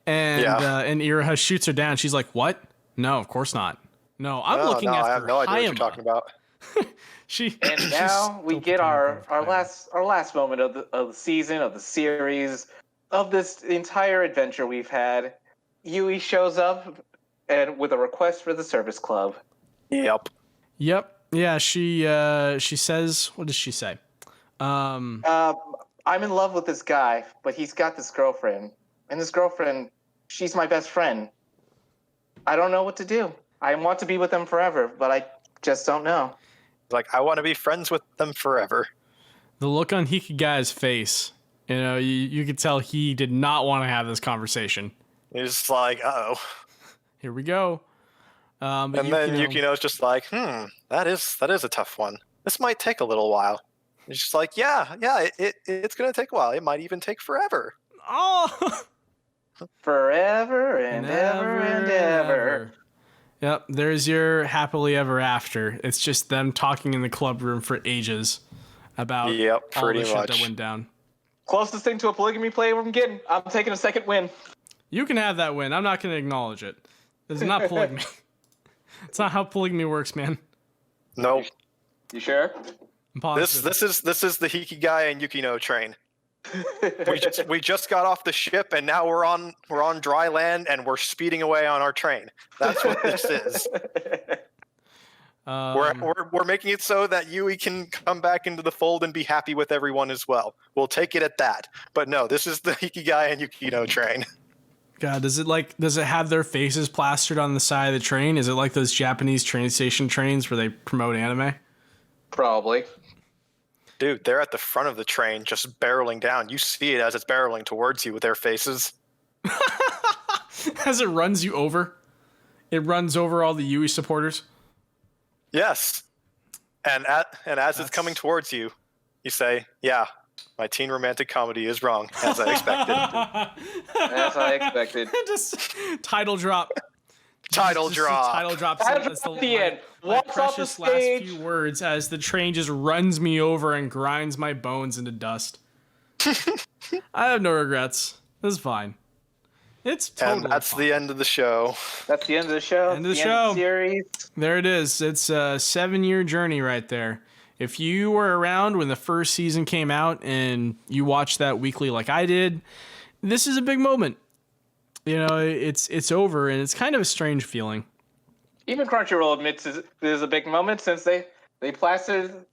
And and Iraha shoots her down. She's like, what? No, of course not. No, I'm looking I after have no idea what you're Hayama. talking about. And now we get our last moment of the season, of the series, of this entire adventure we've had. Yui shows up and with a request for the service club. Yep. Yeah, she says, what does she say? I'm in love with this guy, but he's got this girlfriend. And this girlfriend, she's my best friend. I don't know what to do. I want to be with them forever, but I just don't know. Like, I want to be friends with them forever. The look on Hikigai's face, you could tell he did not want to have this conversation. He's like, uh-oh. Here we go. And then Yukino's just like, that is a tough one. This might take a little while. He's just like, yeah, it's going to take a while. It might even take forever. Oh! Forever and ever and ever. Yep, there's your happily ever after. It's just them talking in the club room for ages about all the shit that went down. Closest thing to a polygamy play I'm getting. I'm taking a second win. You can have that win. I'm not going to acknowledge it. It's not polygamy. It's not how polygamy works, man. Nope. You sure? I'm positive. This is the Hikigai and Yukino train. we just got off the ship and now we're on dry land and we're speeding away on our train. That's what this is. We're making it so that Yui can come back into the fold and be happy with everyone as well. We'll take it at that. But no, this is the Hikigai and Yukino train. God, does it have their faces plastered on the side of the train? Is it like those Japanese train station trains where they promote anime? Probably. Dude, they're at the front of the train just barreling down. You see it as it's barreling towards you with their faces. As it runs you over? It runs over all the Yui supporters? Yes. And as it's coming towards you, you say, yeah, my teen romantic comedy is wrong, as I expected. As I expected. Just title drop. Title drop. Title drop. That's the end. Walks off the Precious last stage. few words as the train just runs me over and grinds my bones into dust. I have no regrets. This is fine. It's totally And that's fine. the end of the show. That's the end of the show. End of the show. End of the series. There it is. It's a 7-year journey right there. If you were around when the first season came out and you watched that weekly like I did, this is a big moment. It's over, and it's kind of a strange feeling. Even Crunchyroll admits it is a big moment since they plastered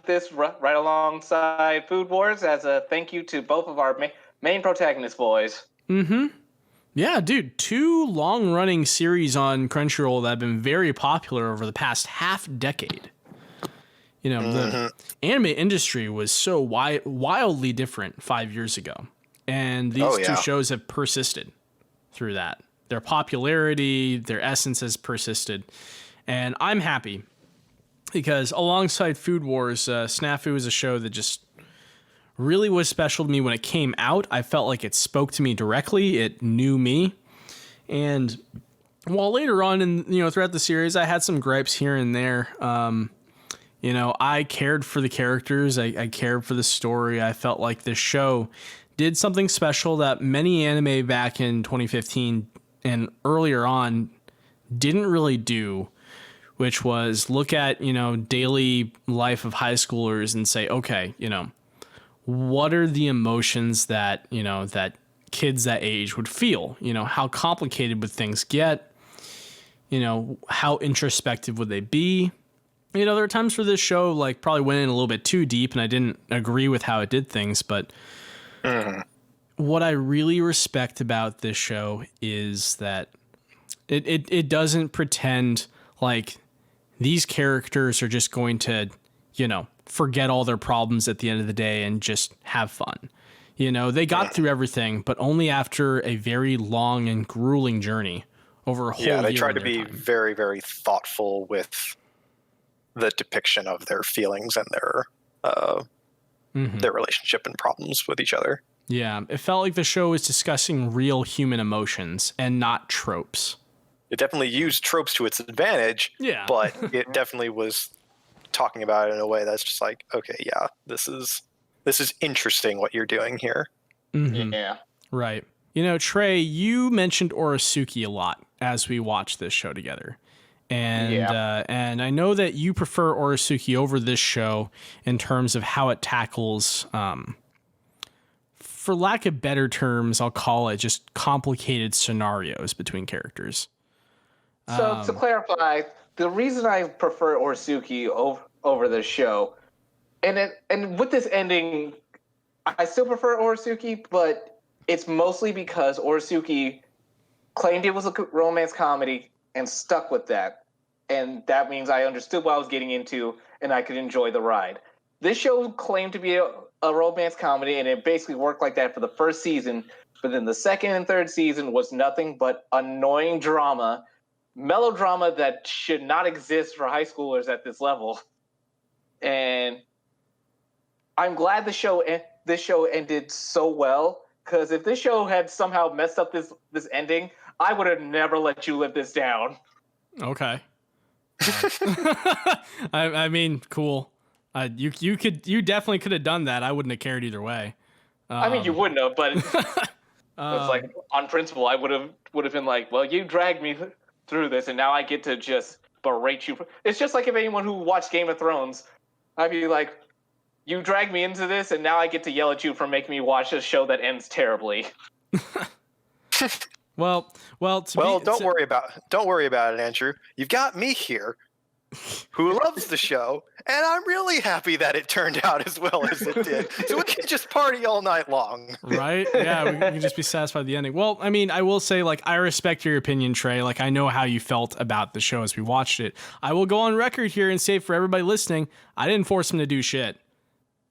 this right alongside Food Wars as a thank you to both of our main protagonist boys. Mm-hmm. Yeah, dude, 2 long-running series on Crunchyroll that have been very popular over the past half decade. The anime industry was so wildly different 5 years ago, and these 2 shows have persisted through that. Their popularity, their essence has persisted, and I'm happy because alongside Food Wars, SNAFU is a show that just really was special to me when it came out. I felt like it spoke to me directly. It knew me, and while later on in throughout the series, I had some gripes here and there. I cared for the characters. I cared for the story. I felt like this show did something special that many anime back in 2015 and earlier on didn't really do, which was look at, daily life of high schoolers and say, okay, what are the emotions that, that kids that age would feel? How complicated would things get? How introspective would they be? There are times for this show, like, probably went in a little bit too deep and I didn't agree with how it did things, but what I really respect about this show is that it doesn't pretend like these characters are just going to, forget all their problems at the end of the day and just have fun. They got through everything, but only after a very long and grueling journey over a whole year. Yeah, they tried to be time. very, very thoughtful with the depiction of their feelings and their relationship and problems with each other. Yeah, it felt like the show was discussing real human emotions and not tropes. It definitely used tropes to its advantage, but it definitely was talking about it in a way that's just like, okay, yeah, this is interesting what you're doing here. Mm-hmm. Yeah. Right. Trey, you mentioned Orisuke a lot as we watched this show together. And I know that you prefer Orisuki over this show in terms of how it tackles, for lack of better terms, I'll call it just complicated scenarios between characters. So to clarify, the reason I prefer Orisuki over the show, and with this ending, I still prefer Orisuki, but it's mostly because Orisuki claimed it was a romance comedy and stuck with that. And that means I understood what I was getting into and I could enjoy the ride. This show claimed to be a romance comedy, and it basically worked like that for the first season. But then the second and third season was nothing but annoying drama, melodrama that should not exist for high schoolers at this level. And I'm glad this show ended so well, because if this show had somehow messed up this ending, I would have never let you live this down. Okay. I mean, cool. You definitely could have done that. I wouldn't have cared either way. I mean, you wouldn't have, but it's like on principle, I would have been like, well, you dragged me through this, and now I get to just berate you. It's just like if anyone who watched Game of Thrones, I'd be like, you dragged me into this, and now I get to yell at you for making me watch a show that ends terribly. Well, don't worry about it, Andrew. You've got me here, who loves the show, and I'm really happy that it turned out as well as it did. So we can just party all night long. Right? Yeah, we can just be satisfied with the ending. Well, I mean, I will say, like, I respect your opinion, Trey. Like, I know how you felt about the show as we watched it. I will go on record here and say, for everybody listening, I didn't force him to do shit.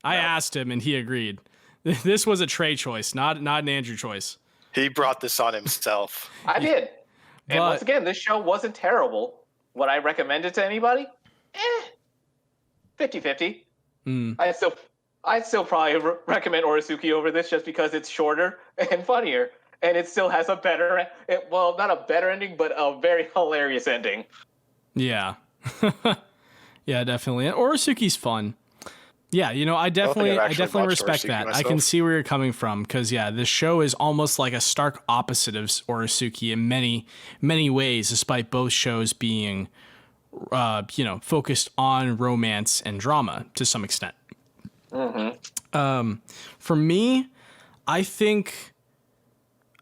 I asked him, and he agreed. This was a Trey choice, not an Andrew choice. He brought this on himself. I did. And once again, this show wasn't terrible. Would I recommend it to anybody? 50-50. I'd still probably recommend Orisuki over this, just because it's shorter and funnier. And it still has a better, not a better ending, but a very hilarious ending. Yeah. Yeah, definitely. And Orisuki's fun. Yeah, I definitely respect that. I can see where you're coming from, because this show is almost like a stark opposite of Orisuki in many, many ways, despite both shows being, focused on romance and drama to some extent. Mm-hmm. For me, I think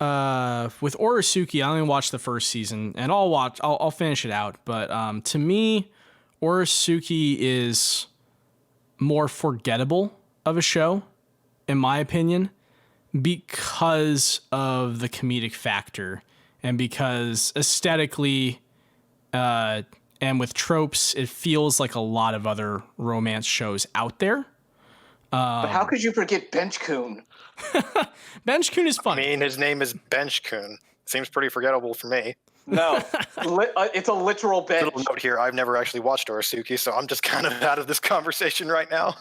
with Orisuki, I only watched the first season, and I'll finish it out. But to me, Orisuki is more forgettable of a show, in my opinion, because of the comedic factor, and because aesthetically and with tropes, it feels like a lot of other romance shows out there. But how could you forget Bench-kun? Bench-kun is fun. I mean, his name is Bench-kun. Seems pretty forgettable for me. No, it's a literal bench. Little note here: I've never actually watched Orisuki, so I'm just kind of out of this conversation right now.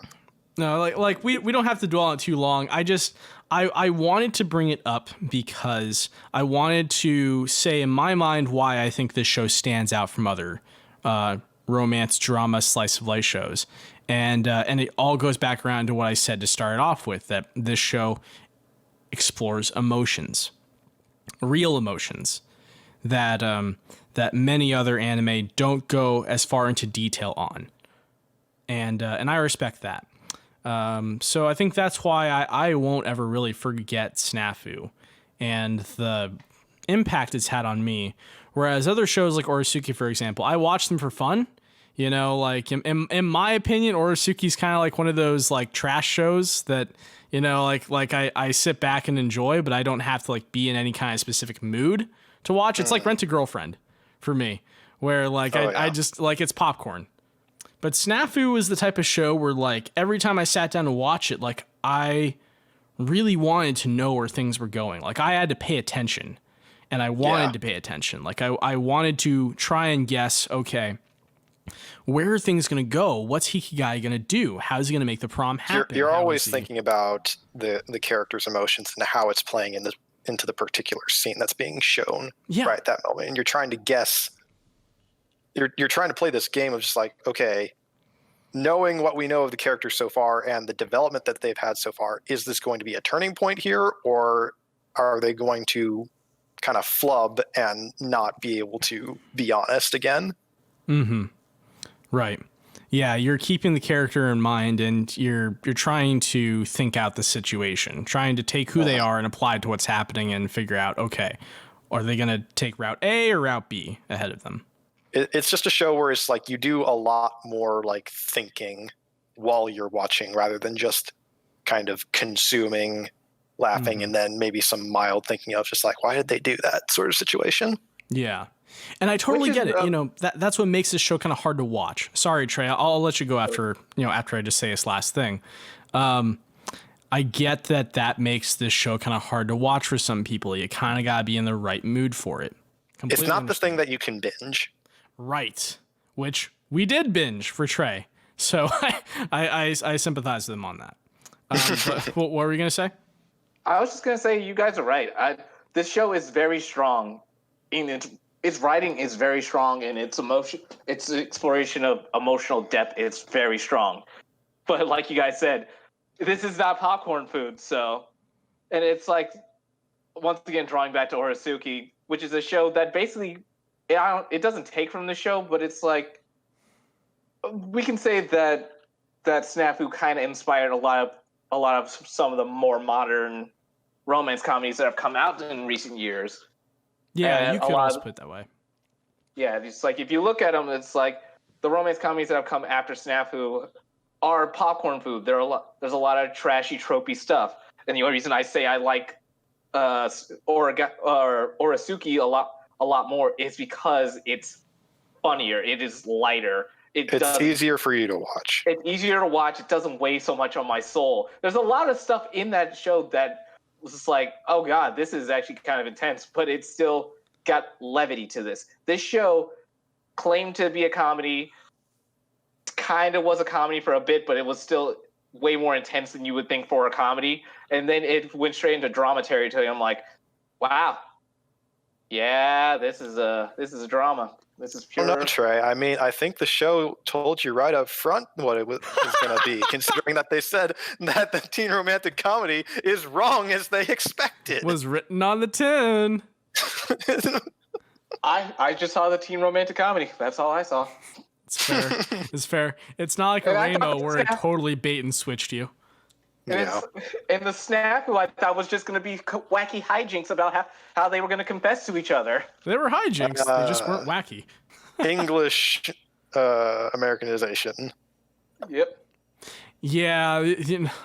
No, like we don't have to dwell on it too long. I wanted to bring it up because I wanted to say in my mind why I think this show stands out from other romance drama slice of life shows, and it all goes back around to what I said to start off with, that this show explores emotions, real emotions, that many other anime don't go as far into detail on, and I respect that. So I think that's why I won't ever really forget SNAFU and the impact it's had on me. Whereas other shows like Orisuki, for example, I watch them for fun. Like in my opinion, Orisuki's kind of like one of those like trash shows that, like I sit back and enjoy, but I don't have to like be in any kind of specific mood to watch. It's like Rent a Girlfriend for me, where like I just like, it's popcorn. But SNAFU is the type of show where like every time I sat down to watch it, like I really wanted to know where things were going. Like I had to pay attention, and I wanted to pay attention. Like I wanted to try and guess, okay, where are things going to go? What's Hikigai going to do? How's he going to make the prom happen? You're always thinking about the character's emotions and how it's playing into the particular scene that's being shown right at that moment. And you're trying to guess. You're trying to play this game of just like, okay, knowing what we know of the characters so far and the development that they've had so far, is this going to be a turning point here, or are they going to kind of flub and not be able to be honest again? Right. Yeah, you're keeping the character in mind, and you're trying to think out the situation, trying to take who they are and apply it to what's happening and figure out, okay, are they going to take route A or route B ahead of them? It's just a show where it's like you do a lot more like thinking while you're watching rather than just kind of consuming, laughing, and then maybe some mild thinking of just like, why did they do that sort of situation? Yeah. And I totally get it. That's what makes this show kind of hard to watch. Sorry, Trey. I'll let you go after I just say this last thing. I get that makes this show kind of hard to watch for some people. You kind of got to be in the right mood for it. Completely it's not the thing that you can binge. Right. Which we did binge for Trey. So I sympathize with him on that. But what were you going to say? I was just going to say, you guys are right. This show is very strong. Its writing is very strong, and its exploration of emotional depth is very strong. But like you guys said, this is not popcorn food. So, and it's like, once again, drawing back to Orisuki, which is a show that basically, it doesn't take from the show, but it's like, we can say that SNAFU kind of inspired a lot of some of the more modern romance comedies that have come out in recent years. Yeah, and you could also put it that way. Yeah, it's like if you look at them, it's like the romance comedies that have come after SNAFU are popcorn food. There's a lot of trashy, tropey stuff, and the only reason I say I like Orisuki a lot more is because it's funnier. It is lighter. It's easier for you to watch. It's easier to watch. It doesn't weigh so much on my soul. There's a lot of stuff in that show that was just like, oh God, this is actually kind of intense, but it's still got levity to this. This show claimed to be a comedy, kind of was a comedy for a bit, but it was still way more intense than you would think for a comedy. And then it went straight into drama territory. I'm like, wow, yeah, this is a drama. This is pure. No, Trey. I mean, I think the show told you right up front what it was going to be, considering that they said that the teen romantic comedy is wrong as they expected. Was written on the tin. I just saw the teen romantic comedy. That's all I saw. It's fair. It's fair. It's not like a Rainbow where it totally bait and switched you. And the SNAFU, I thought was just going to be wacky hijinks about how they were going to confess to each other. They were hijinks. They just weren't wacky. English Americanization. Yep. Yeah.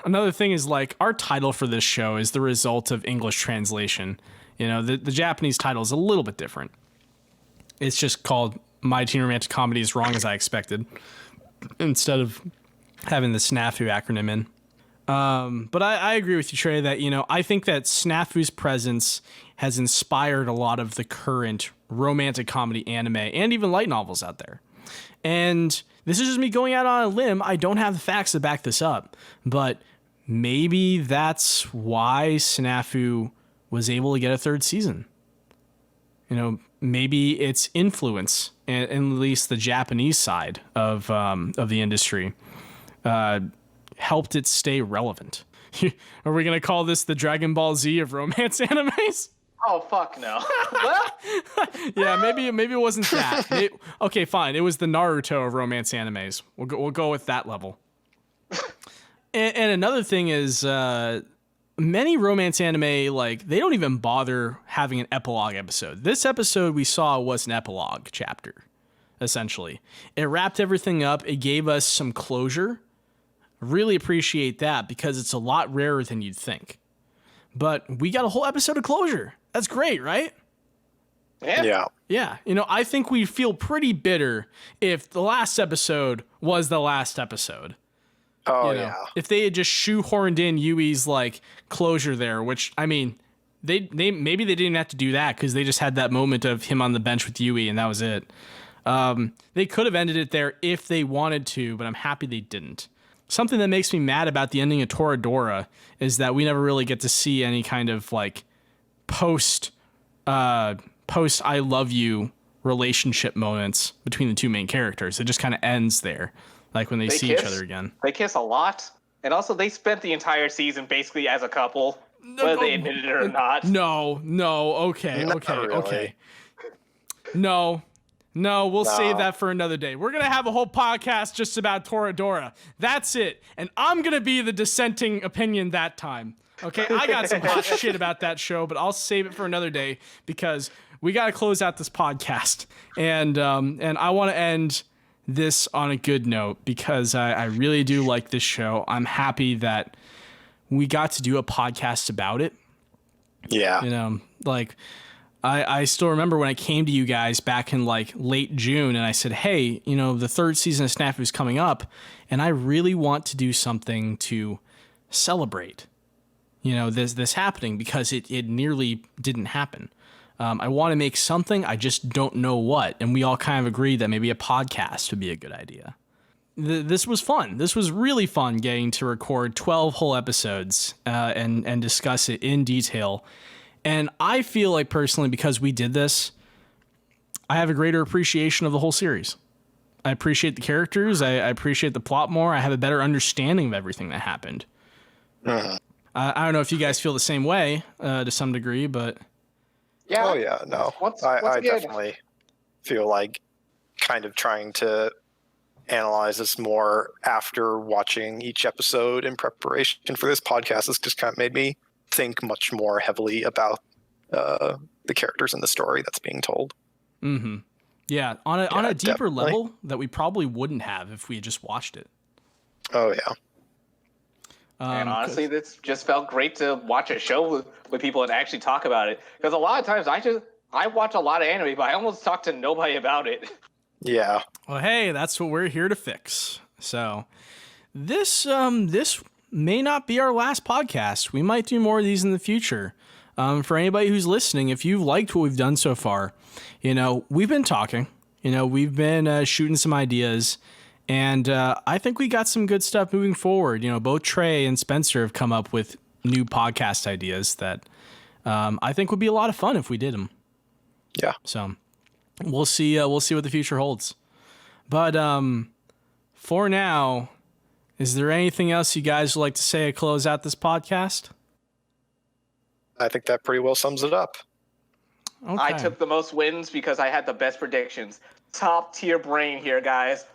Another thing is like our title for this show is the result of English translation. The Japanese title is a little bit different. It's just called My Teen Romantic Comedy is Wrong as I Expected, instead of having the SNAFU acronym in. But I agree with you, Trey, that, I think that SNAFU's presence has inspired a lot of the current romantic comedy anime and even light novels out there. And this is just me going out on a limb. I don't have the facts to back this up, but maybe that's why SNAFU was able to get a third season. Maybe its influence, at least the Japanese side of the industry, helped it stay relevant. Are we going to call this the Dragon Ball Z of romance animes? Oh, fuck no. Yeah, maybe it wasn't that. Okay, fine. It was the Naruto of romance animes. We'll go with that level. And another thing is, many romance anime, like, they don't even bother having an epilogue episode. This episode we saw was an epilogue chapter, essentially. It wrapped everything up. It gave us some closure. Really appreciate that because it's a lot rarer than you'd think. But we got a whole episode of closure. That's great, right? Yeah. Yeah. I think we'd feel pretty bitter if the last episode was the last episode. Oh, yeah. If they had just shoehorned in Yui's like closure there, which I mean, they maybe they didn't have to do that because they just had that moment of him on the bench with Yui and that was it. They could have ended it there if they wanted to, but I'm happy they didn't. Something that makes me mad about the ending of Toradora is that we never really get to see any kind of like post I love you relationship moments between the two main characters. It just kind of ends there, like when they see each other again. They kiss a lot, and also they spent the entire season basically as a couple, whether they admitted it or not. No, okay. No, No, we'll No. save that for another day. We're going to have a whole podcast just about Toradora. That's it. And I'm going to be the dissenting opinion that time. Okay, I got some hot shit about that show, but I'll save it for another day because we got to close out this podcast. And I want to end this on a good note because I really do like this show. I'm happy that we got to do a podcast about it. Yeah. You know, like I still remember when I came to you guys back in like late June and I said, hey, you know, the 3rd season of SNAFU is coming up and I really want to do something to celebrate, you know, this happening because it nearly didn't happen. I want to make something, I just don't know what. And we all kind of agreed that maybe a podcast would be a good idea. This was fun. This was really fun getting to record 12 whole episodes and discuss it in detail. And I feel like personally, because we did this, I have a greater appreciation of the whole series. I appreciate the characters. I appreciate the plot more. I have a better understanding of everything that happened. I don't know if you guys feel the same way to some degree, but... Yeah. Oh, yeah, no. I definitely feel like kind of trying to analyze this more after watching each episode in preparation for this podcast has just kind of made me think much more heavily about the characters and the story that's being told. Mm-hmm. Yeah, on a deeper definitely. level that we probably wouldn't have if we had just watched it. Oh, yeah. And honestly, this just felt great to watch a show with people and actually talk about it. Because a lot of times I watch a lot of anime, but I almost talk to nobody about it. Yeah. Well, hey, that's what we're here to fix. So this may not be our last podcast. We might do more of these in the future. For anybody who's listening, if you've liked what we've done so far, you know, we've been talking, you know, we've been shooting some ideas. And I think we got some good stuff moving forward. You know, both Tre and Spencer have come up with new podcast ideas that I think would be a lot of fun if we did them. Yeah. So we'll see. We'll see what the future holds. But for now, is there anything else you guys would like to say to close out this podcast? I think that pretty well sums it up. Okay. I took the most wins because I had the best predictions. Top tier brain here, guys.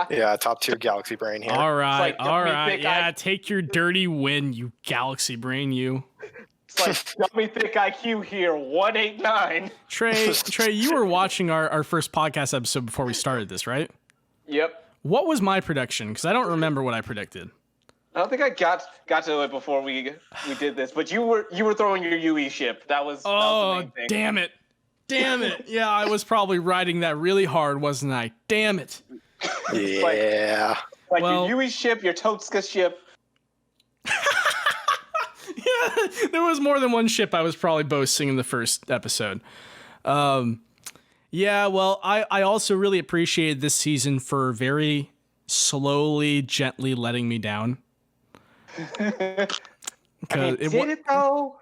Yeah, top tier galaxy brain here. All right, like, all don't be right. thick, Yeah, take your dirty win, you galaxy brain, you. It's like dummy thick IQ here, 189. Tre, you were watching our first podcast episode before we started this, right? Yep. What was my prediction? Because I don't remember what I predicted. I don't think I got to it before we did this, but you were throwing your UE ship. That was Oh, the main thing. damn it. Damn it. Yeah, I was probably riding that really hard, wasn't I? Damn it. Yeah. Like Well- your UE ship, your Totsuka ship. Yeah, there was more than one ship I was probably boasting in the first episode. Yeah, well, I also really appreciated this season for very slowly, gently letting me down. I mean, did it though?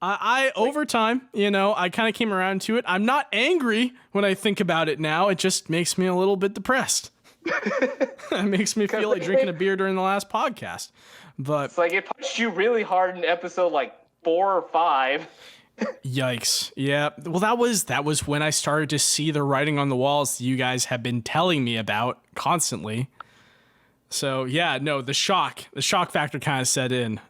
I over time, you know, I kind of came around to it. I'm not angry when I think about it now. It just makes me a little bit depressed. It makes me feel like drinking a beer during the last podcast. But It's like it punched you really hard in episode like 4 or 5. yikes. Yeah. Well, that was when I started to see the writing on the walls that you guys have been telling me about constantly. So yeah, no, the shock factor kind of set in.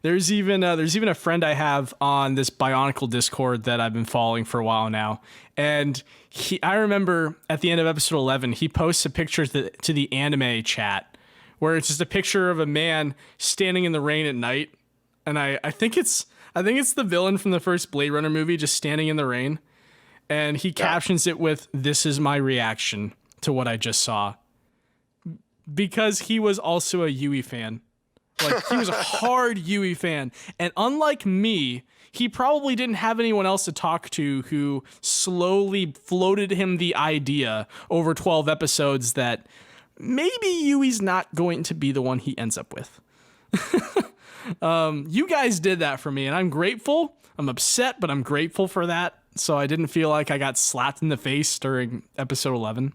There's even a friend I have on this Bionicle Discord that I've been following for a while now, and I remember at the end of episode 11, he posts a picture to the anime chat where it's just a picture of a man standing in the rain at night, and I think it's the villain from the first Blade Runner movie just standing in the rain, and he captions it with "This is my reaction to what I just saw," because he was also a Yui fan. Like, he was a hard Yui fan. And unlike me, he probably didn't have anyone else to talk to who slowly floated him the idea over 12 episodes that maybe Yui's not going to be the one he ends up with. You guys did that for me, and I'm grateful. I'm upset, but I'm grateful for that. So I didn't feel like I got slapped in the face during episode 11.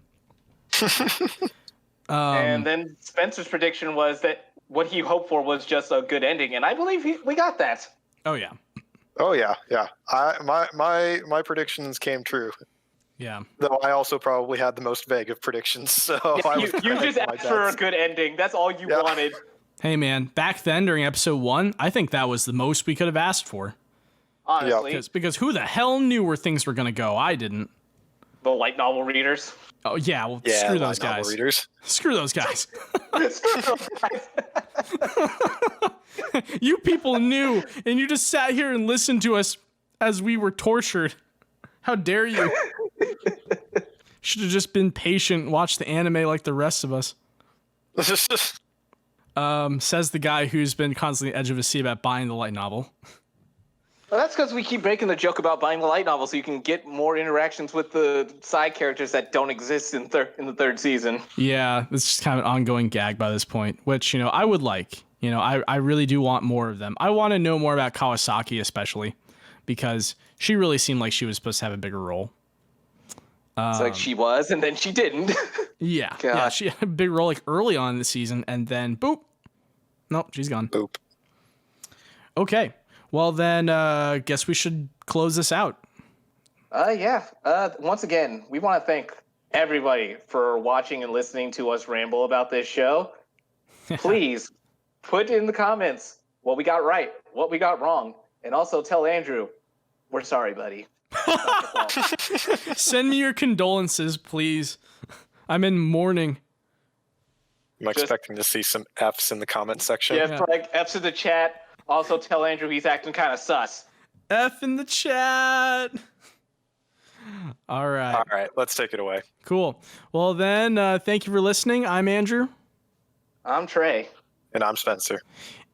And then Spencer's prediction was that what he hoped for was just a good ending, and I believe we got that. Oh, yeah. Oh yeah, yeah. My predictions came true. Yeah. Though I also probably had the most vague of predictions, so I was You just asked for a good ending. That's all you wanted. Hey, man, back then during episode 1, I think that was the most we could have asked for. Honestly. Because who the hell knew where things were going to go? I didn't. The light novel readers. Oh, yeah, well, screw those guys. Readers. Screw those guys. Screw those guys. You people knew, and you just sat here and listened to us as we were tortured. How dare you? Should have just been patient and watched the anime like the rest of us. Says the guy who's been constantly edge of his seat about buying the light novel. Well, that's because we keep making the joke about buying the light novel so you can get more interactions with the side characters that don't exist in the third season. Yeah, it's just kind of an ongoing gag by this point, which, I would like. I really do want more of them. I want to know more about Kawasaki, especially, because she really seemed like she was supposed to have a bigger role. It's like she was, and then she didn't. Yeah, God. yeah, she had a big role like early on in the season, and then boop. Nope, she's gone. Boop. Okay, well then, guess we should close this out. Yeah. Once again, we want to thank everybody for watching and listening to us ramble about this show. Please put in the comments what we got right, what we got wrong, and also tell Andrew, we're sorry, buddy. Send me your condolences, please. I'm in mourning. I'm expecting to see some F's in the comment section. Yeah, like F's in the chat. Also tell Andrew he's acting kind of sus. F in the chat. All right. All right, let's take it away. Cool. Well then, thank you for listening. I'm Andrew. I'm Trey. And I'm Spencer.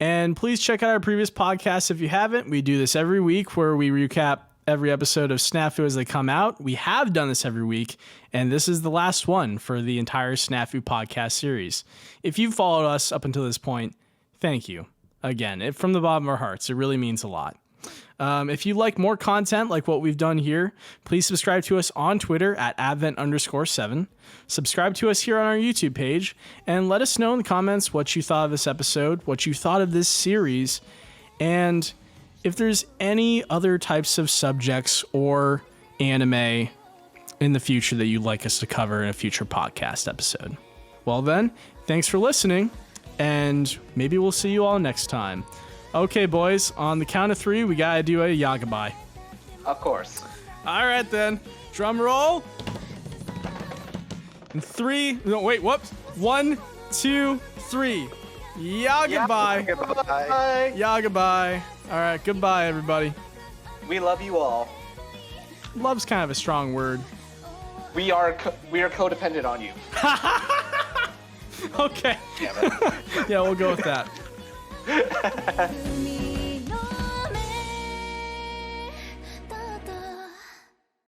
And please check out our previous podcasts if you haven't. We do this every week where we recap every episode of SNAFU as they come out. We have done this every week, and this is the last one for the entire SNAFU podcast series. If you've followed us up until this point, thank you. Again, from the bottom of our hearts, it really means a lot. If you like more content like what we've done here, please subscribe to us on Twitter at advent_7. Subscribe to us here on our YouTube page, and let us know in the comments what you thought of this episode, what you thought of this series, and if there's any other types of subjects or anime in the future that you'd like us to cover in a future podcast episode. Well then, thanks for listening, and maybe we'll see you all next time. Okay, boys, on the count of 3, we gotta do a Yagabai. Of course. All right then, drum roll. And 3, no wait, whoops. 1, 2, 3. Yagabai. Bye. Yagabai. All right, goodbye, everybody. We love you all. Love's kind of a strong word. We are codependent on you. Okay. Damn it. Yeah, we'll go with that. Me